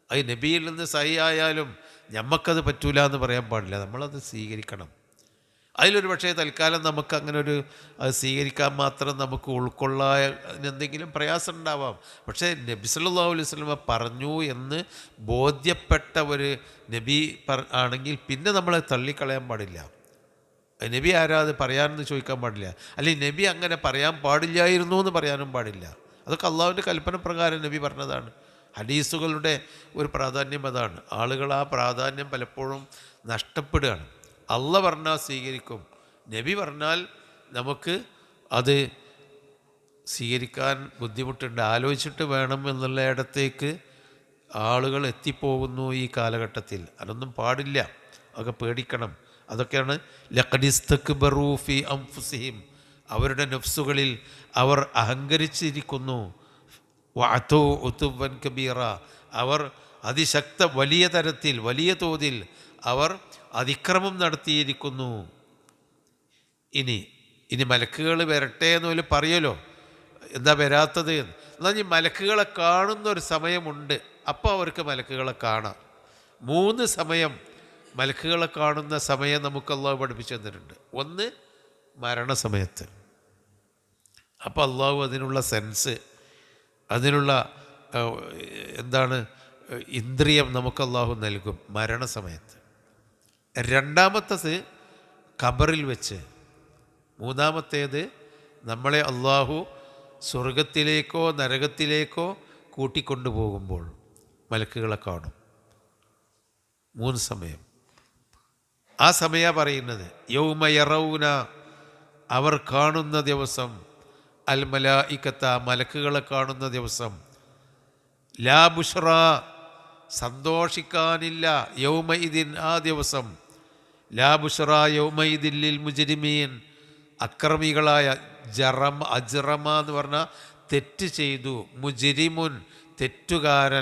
അത് നബിയിൽ നിന്ന് സഹിയായാലും ഞമ്മക്കത് പറ്റൂല എന്ന് പറയാൻ പാടില്ല. നമ്മളത് സ്വീകരിക്കണം. അതിലൊരു പക്ഷേ തൽക്കാലം നമുക്ക് അങ്ങനെ ഒരു അത് സ്വീകരിക്കാൻ മാത്രം നമുക്ക് ഉൾക്കൊള്ളാൻ എന്തെങ്കിലും പ്രയാസം ഉണ്ടാവാം. പക്ഷേ നബി സല്ലല്ലാഹു അലൈഹി വസല്ലം പറഞ്ഞു എന്ന് ബോധ്യപ്പെട്ട ഒരു നബി ആണെങ്കിൽ പിന്നെ നമ്മളെ തള്ളിക്കളയാൻ പാടില്ല. നബി ആരാ അത് പറയാനെന്ന് ചോദിക്കാൻ പാടില്ല. അല്ലെങ്കിൽ നബി അങ്ങനെ പറയാൻ പാടില്ലായിരുന്നു എന്ന് പറയാനും പാടില്ല. അതൊക്കെ അള്ളാഹുവിൻ്റെ കൽപ്പന പ്രകാരം നബി പറഞ്ഞതാണ്. ഹദീസുകളുടെ ഒരു പ്രാധാന്യം അതാണ്. ആളുകൾ ആ പ്രാധാന്യം പലപ്പോഴും നഷ്ടപ്പെടുകയാണ്. അള്ള പറഞ്ഞാൽ സ്വീകരിക്കും, നബി പറഞ്ഞാൽ നമുക്ക് അത് സ്വീകരിക്കാൻ ബുദ്ധിമുട്ടുണ്ട്, ആലോചിച്ചിട്ട് വേണം എന്നുള്ള ഇടത്തേക്ക് ആളുകൾ എത്തിപ്പോകുന്നു ഈ കാലഘട്ടത്തിൽ. അതൊന്നും പാടില്ല, അതൊക്കെ പേടിക്കണം. അതൊക്കെയാണ് ലഖദിസ്തക്ബറു ഫി അംഫുസിഹിം, അവരുടെ നഫ്സുകളിൽ അവർ അഹങ്കരിച്ചിരിക്കുന്നു. വഅതൂ ഉതുവൻ കബീറ, അവർ വലിയ തരത്തിൽ, വലിയ തോതിൽ അവർ അതിക്രമം നടത്തിയിരിക്കുന്നു. ഇനി മലക്കുകൾ വരട്ടെ എന്ന് പോലും പറയുമല്ലോ. എന്താ വരാത്തത്? എന്നാൽ ഈ മലക്കുകളെ കാണുന്ന ഒരു സമയമുണ്ട്, അപ്പോൾ അവർക്ക് മലക്കുകളെ കാണാം. 3 സമയം മലക്കുകളെ കാണുന്ന സമയം നമുക്ക് അള്ളാഹു പഠിപ്പിച്ചു തന്നിട്ടുണ്ട്. ഒന്ന് മരണസമയത്ത്, അപ്പോൾ അള്ളാഹു അതിനുള്ള സെൻസ്, അതിനുള്ള ഇന്ദ്രിയം നമുക്ക് അള്ളാഹു നൽകും മരണസമയത്ത്. രണ്ടാമത്തത് ഖബറിൽ വെച്ച്. മൂന്നാമത്തേത് നമ്മളെ അള്ളാഹു സ്വർഗത്തിലേക്കോ നരകത്തിലേക്കോ കൂട്ടിക്കൊണ്ടുപോകുമ്പോൾ മലക്കുകളെ കാണും. 3 സമയം. ആ സമയമാണ് പറയുന്നത് യൗമ യറൗന, അവർ കാണുന്ന ദിവസം, അൽ മലായികത്ത, മലക്കുകളെ കാണുന്ന ദിവസം. ലാ ബുഷ്റ, സന്തോഷിക്കാനില്ല, യൗമഇദിൻ, ആ ദിവസം. ലാ ബുഷ്റ യൗമഇദിൻ ലിൽ മുജ്രിമീൻ, അക്രമികളായ അജ്റമ എന്ന് പറഞ്ഞാൽ തെറ്റ് ചെയ്തു, മുജ്രിമുൻ തെറ്റുകാർ,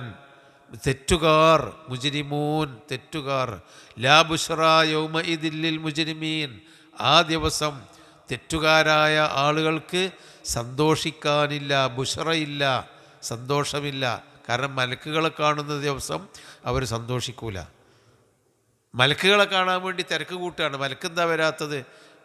മുജ്രിമൂൻ തെറ്റുകാർ. ലാ ബുഷ്റ യൗമഇദിൻ ലിൽ മുജ്രിമീൻ, ആ ദിവസം തെറ്റുകാരായ ആളുകൾക്ക് സന്തോഷിക്കാനില്ല, ബുഷ്റയില്ല, സന്തോഷമില്ല. കാരണം മലക്കുകളെ കാണുന്ന ദിവസം അവർ സന്തോഷിക്കൂല. മലക്കുകളെ കാണാൻ വേണ്ടി തിരക്ക് കൂട്ടുകയാണ്. മലക്കെന്താ വരാത്തത്?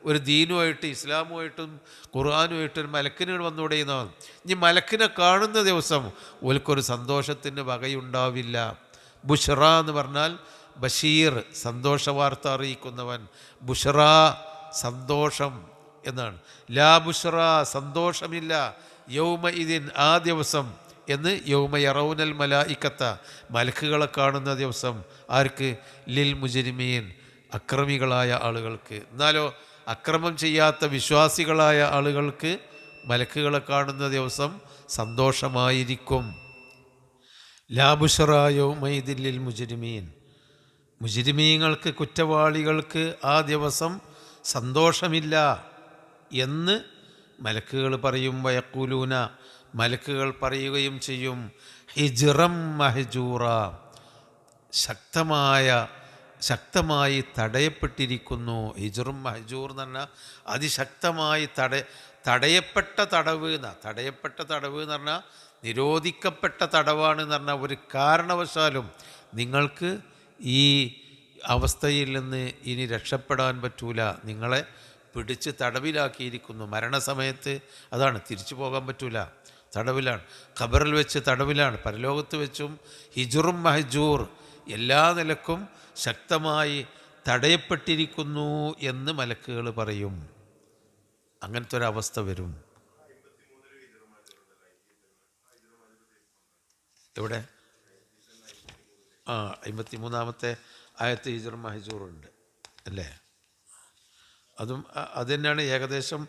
ഒരു ദീനുമായിട്ട്, ഇസ്ലാമുമായിട്ടും ഖുർആനുമായിട്ടും ഒരു മലക്കിന് വന്നുകൂടെ എന്നാണ്. ഇനി മലക്കിനെ കാണുന്ന ദിവസം ഓൽക്കൊരു സന്തോഷത്തിന് വകയുണ്ടാവില്ല. ബുഷ്റ എന്ന് പറഞ്ഞാൽ ബഷീർ, സന്തോഷ വാർത്ത അറിയിക്കുന്നവൻ. ബുഷ്റ സന്തോഷം എന്നാണ്. ലാ ബുഷ്റ, സന്തോഷമില്ല, യൗമഇദിൻ, ആ ദിവസം എന്ന്. യൗമ യറൗനൽ മലായികത്ത, മലക്കുകളെ കാണുന്ന ദിവസം. ആർക്ക്? ലിൽ മുജ്രിമീൻ, അക്രമികളായ ആളുകൾക്ക്. എന്നാലോ അക്രമം ചെയ്യാത്ത വിശ്വാസികളായ ആളുകൾക്ക് മലക്കുകളെ കാണുന്ന ദിവസം സന്തോഷമായിരിക്കും. ലാ ബുഷ്റ യൗമഇദിൻ ലിൽ മുജ്രിമീൻ, മുജ്രിമീങ്ങൾക്ക്, കുറ്റവാളികൾക്ക് ആ ദിവസം സന്തോഷമില്ല എന്ന് മലക്കുകൾ പറയും. വയഖൂലൂന, മലക്കുകൾ പറയുകയും ചെയ്യും. ഹിജ്റം മഹ്ജൂറ, ശക്തമായി തടയപ്പെട്ടിരിക്കുന്നു. ഹിജ്റും മഹ്ജൂർ എന്ന് പറഞ്ഞാൽ അതിശക്തമായി തടയപ്പെട്ട തടവ് എന്ന് പറഞ്ഞാൽ നിരോധിക്കപ്പെട്ട തടവാണ് എന്ന് പറഞ്ഞാൽ ഒരു കാരണവശാലും നിങ്ങൾക്ക് ഈ അവസ്ഥയിൽ നിന്ന് ഇനി രക്ഷപ്പെടാൻ പറ്റൂല, നിങ്ങളെ പിടിച്ച് തടവിലാക്കിയിരിക്കുന്നു. മരണസമയത്ത് അതാണ്, തിരിച്ചു പോകാൻ പറ്റൂല, തടവിലാണ്. ഖബറിൽ വെച്ച് തടവിലാണ്, പരലോകത്ത് വെച്ചും ഹിജ്റും മഹ്ജൂർ, എല്ലാ നിലക്കും ശക്തമായി തടയപ്പെട്ടിരിക്കുന്നു എന്ന് മലക്കുകൾ പറയും. അങ്ങനത്തെ ഒരവസ്ഥ വരും. എവിടെ? 53-ാമത്തെ ആയത്ത് ഹിജർ മഹജൂറുണ്ട് അല്ലേ? അതും അത് തന്നെയാണ് ഏകദേശം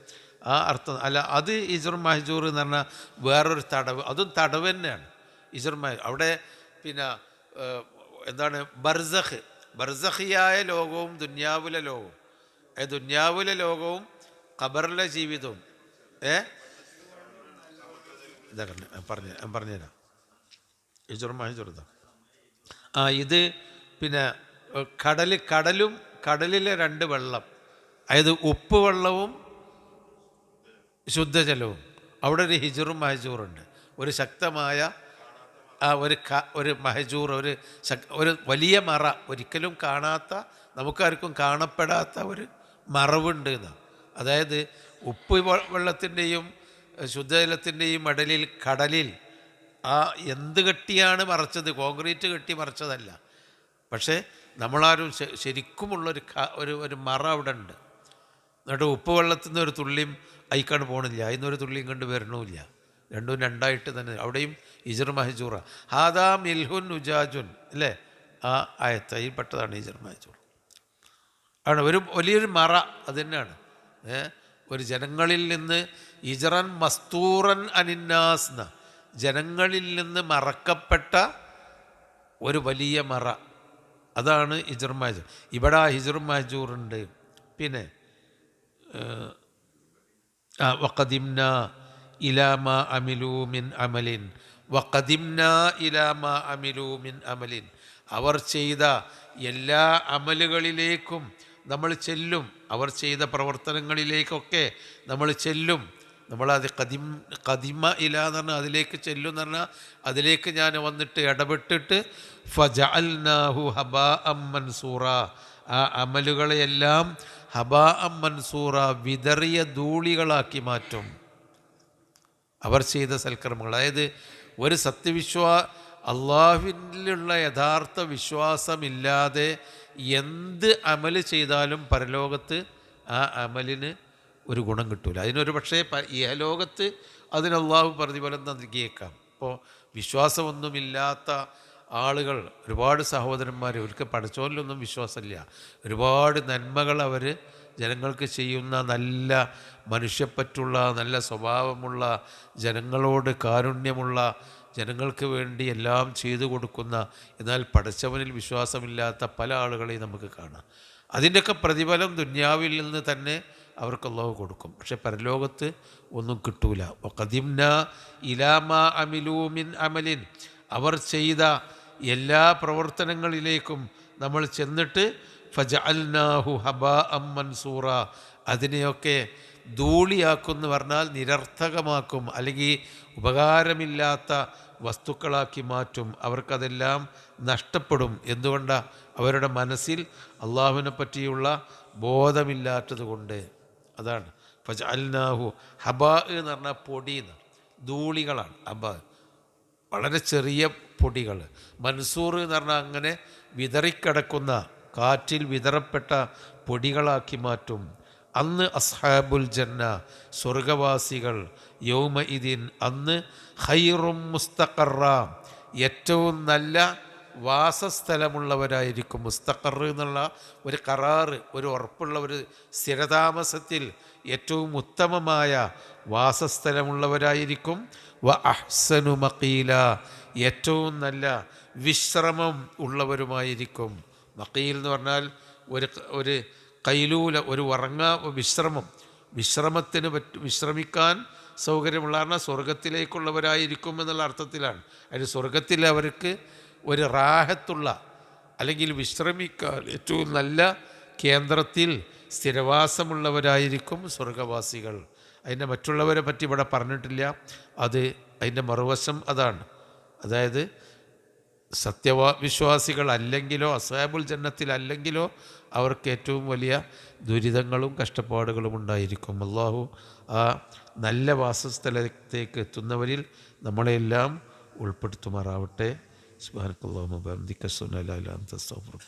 ആ അർത്ഥം. അല്ല, അത് ഹിജർ മഹജൂർ എന്ന് പറഞ്ഞാൽ വേറൊരു തടവ്, അതും തടവ് തന്നെയാണ് ഹിജർ അവിടെ പിന്നെ എന്താണ് ബർസഖിയായ ലോകവും ദുന്യാവിലെ ലോകവും, ദുന്യാവിലെ ലോകവും ഖബറിലെ ജീവിതവും ഇതാ പറഞ്ഞുതരാം. ഹിജർ മഹജൂർ ഇതാ. ഇത് പിന്നെ കടലും കടലിലെ 2 വെള്ളം, അതായത് ഉപ്പ് വെള്ളവും ശുദ്ധജലവും, അവിടെ ഒരു ഹിജറും മഹജൂറുണ്ട്. ഒരു ശക്തമായ ഒരു മഹജൂർ, ഒരു വലിയ മറ, ഒരിക്കലും കാണാത്ത, നമുക്കാർക്കും കാണപ്പെടാത്ത ഒരു മറവുണ്ട് എന്ന്. അതായത് ഉപ്പ് വെള്ളത്തിൻ്റെയും ശുദ്ധജലത്തിൻ്റെയും കടലിൽ എന്ത് കെട്ടിയാണ് മറച്ചത്? കോൺക്രീറ്റ് കെട്ടി മറച്ചതല്ല. പക്ഷേ നമ്മളാരും ശരിക്കുമുള്ളൊരു ഒരു മറ അവിടെ ഉണ്ട്. എന്നിട്ട് ഉപ്പ് വെള്ളത്തിൽ നിന്ന് ഒരു തുള്ളിയും അയക്കാണ്ട് പോകണില്ല, അതിന്നൊരു തുള്ളിയും കണ്ട് വരണമില്ല. രണ്ടും രണ്ടായിട്ട് തന്നെ അവിടെയും ഹിജർ മഹജൂറ. ഹാദാ മിൽഹുൻ ഉജാജുൻ അല്ലേ? ആ ആയത്തയിൽപ്പെട്ടതാണ് ഹിജർ മഹജൂർ. ആണ് ഒരു വലിയൊരു മറ. അത് തന്നെയാണ് ഒരു ജനങ്ങളിൽ നിന്ന് ഹിജറൻ മസ്തൂറൻ അനിന്നാസ് എന്ന, ജനങ്ങളിൽ നിന്ന് മറക്കപ്പെട്ട ഒരു വലിയ മറ, അതാണ് ഹിജർ മഹജൂർ. ഇവിടെ ഹിജർ മഹജൂറുണ്ട്. പിന്നെ വഖദിംന ഇലാ മാ അമിലൂ മിൻ അമലിൻ, വഖദിംന ഇലാ മാ അമിലൂ മിൻ അമലിൻ, അവർ ചെയ്ത എല്ലാ അമലുകളിലേക്കും നമ്മൾ ചെല്ലും. അവർ ചെയ്ത പ്രവർത്തനങ്ങളിലേക്കൊക്കെ നമ്മൾ ചെല്ലും. നമ്മളത് കദിമ ഇല എന്ന് പറഞ്ഞാൽ അതിലേക്ക് ചെല്ലും എന്ന് പറഞ്ഞാൽ അതിലേക്ക് ഞാൻ വന്നിട്ട് ഇടപെട്ടിട്ട് ഫജഅൽനാഹു ഹബാഅം മൻസൂറ, ആ അമലുകളെയെല്ലാം ഹബാഅം മൻസൂറ, വിതറിയ ധൂളികളാക്കി മാറ്റും. അവർ ചെയ്ത സൽക്കർമ്മങ്ങൾ, അതായത് ഒരു അള്ളാഹുവിലുള്ള യഥാർത്ഥ വിശ്വാസമില്ലാതെ എന്ത് അമല് ചെയ്താലും പരലോകത്ത് ആ അമലിന് ഒരു ഗുണം കിട്ടൂല. അതിനൊരു പക്ഷേ ഇഹലോകത്ത് അതിന് അള്ളാഹു പ്രതിഫലം നൽകിയേക്കാം. ഇപ്പോൾ വിശ്വാസമൊന്നുമില്ലാത്ത ആളുകൾ, ഒരുപാട് സഹോദരന്മാർ, അവർക്ക് പഠിച്ചോനിലൊന്നും വിശ്വാസമില്ല, ഒരുപാട് നന്മകൾ അവർ ജനങ്ങൾക്ക് ചെയ്യുന്ന, നല്ല മനുഷ്യപ്പറ്റുള്ള, നല്ല സ്വഭാവമുള്ള, ജനങ്ങളോട് കാരുണ്യമുള്ള, ജനങ്ങൾക്ക് വേണ്ടി എല്ലാം ചെയ്തു കൊടുക്കുന്ന, എന്നാൽ പഠിച്ചവനിൽ വിശ്വാസമില്ലാത്ത പല ആളുകളെയും നമുക്ക് കാണാം. അതിൻ്റെയൊക്കെ പ്രതിഫലം ദുന്യാവിൽ നിന്ന് തന്നെ അവർക്ക് അല്ലാഹു കൊടുക്കും. പക്ഷെ പരലോകത്ത് ഒന്നും കിട്ടൂല. വഖദിംന ഇലാ മാ അമിലൂ മിൻ അമലിൻ, അവർ ചെയ്ത എല്ലാ പ്രവർത്തനങ്ങളിലേക്കും നമ്മൾ ചെന്നിട്ട് ഫജഅൽനാഹു ഹബാഅം മൻസൂറ, അതിനെയൊക്കെ ധൂളിയാക്കുമെന്ന് പറഞ്ഞാൽ നിരർത്ഥകമാക്കും, അല്ലെങ്കിൽ ഉപകാരമില്ലാത്ത വസ്തുക്കളാക്കി മാറ്റും. അവർക്കതെല്ലാം നഷ്ടപ്പെടും. എന്തുകൊണ്ടാണ്? അവരുടെ മനസ്സിൽ അള്ളാഹുവിനെ പറ്റിയുള്ള ബോധമില്ലാത്തത് കൊണ്ട്. അതാണ് ഫജഅൽനാഹു. ഹബാ എന്ന് പറഞ്ഞാൽ പൊടി, ധൂളികളാണ് ഹബാ, വളരെ ചെറിയ പൊടികൾ. മൻസൂർ എന്ന് പറഞ്ഞാൽ അങ്ങനെ വിതറിക്കിടക്കുന്ന, കാറ്റിൽ വിതറപ്പെട്ട പൊടികളാക്കി മാറ്റും. അന്ന് അസ്ഹാബുൽ ജന്ന, സ്വർഗവാസികൾ, യൗമ ഇതിൻ, അന്ന് ഖൈറും മുസ്തഖറ, ഏറ്റവും നല്ല വാസസ്ഥലമുള്ളവരായിരിക്കും. മുസ്തഖർ എന്നുള്ള ഒരു കറാറ്, ഒരു ഉറപ്പുള്ള ഒരു സ്ഥിരതാമസത്തിൽ ഏറ്റവും ഉത്തമമായ വാസസ്ഥലമുള്ളവരായിരിക്കും. വ അഹ്സനു മഖീല, ഏറ്റവും നല്ല വിശ്രമം ഉള്ളവരുമായിരിക്കും. മഖീൽ എന്ന് പറഞ്ഞാൽ ഒരു കൈലൂല, ഒരു വിശ്രമത്തിന് വിശ്രമിക്കാൻ സൗകര്യമുള്ള, പറഞ്ഞാൽ സ്വർഗത്തിലേക്കുള്ളവരായിരിക്കും എന്നുള്ള അർത്ഥത്തിലാണ്. അതിന് സ്വർഗത്തിൽ അവർക്ക് ഒരു റാഹത്തുള്ള, അല്ലെങ്കിൽ വിശ്രമിക്കാൻ ഏറ്റവും നല്ല കേന്ദ്രത്തിൽ സ്ഥിരവാസമുള്ളവരായിരിക്കും സ്വർഗവാസികൾ. അതിൻ്റെ മറ്റുള്ളവരെ പറ്റി ഇവിടെ പറഞ്ഞിട്ടില്ല. അതിൻ്റെ മറുവശം അതാണ്. അതായത് വിശ്വാസികളല്ലെങ്കിലോ അസ്ഹാബുൽ ജന്നത്തിലല്ലെങ്കിലോ അവർക്ക് ഏറ്റവും വലിയ ദുരിതങ്ങളും കഷ്ടപ്പാടുകളും ഉണ്ടായിരിക്കും. അല്ലാഹു ആ നല്ല വാസസ്ഥലത്തേക്ക് എത്തുന്നവരിൽ നമ്മളെല്ലാം ഉൾപ്പെടുത്തുമാറാവട്ടെ. സുബ്ഹാനക്കല്ലാഹുമ്മ വബിഹംദിക അശ്ഹദു അല്ലാ ഇലാഹ ഇല്ല അൻത അസ്തഗ്ഫിറുക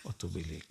വഅതൂബു ഇലൈക.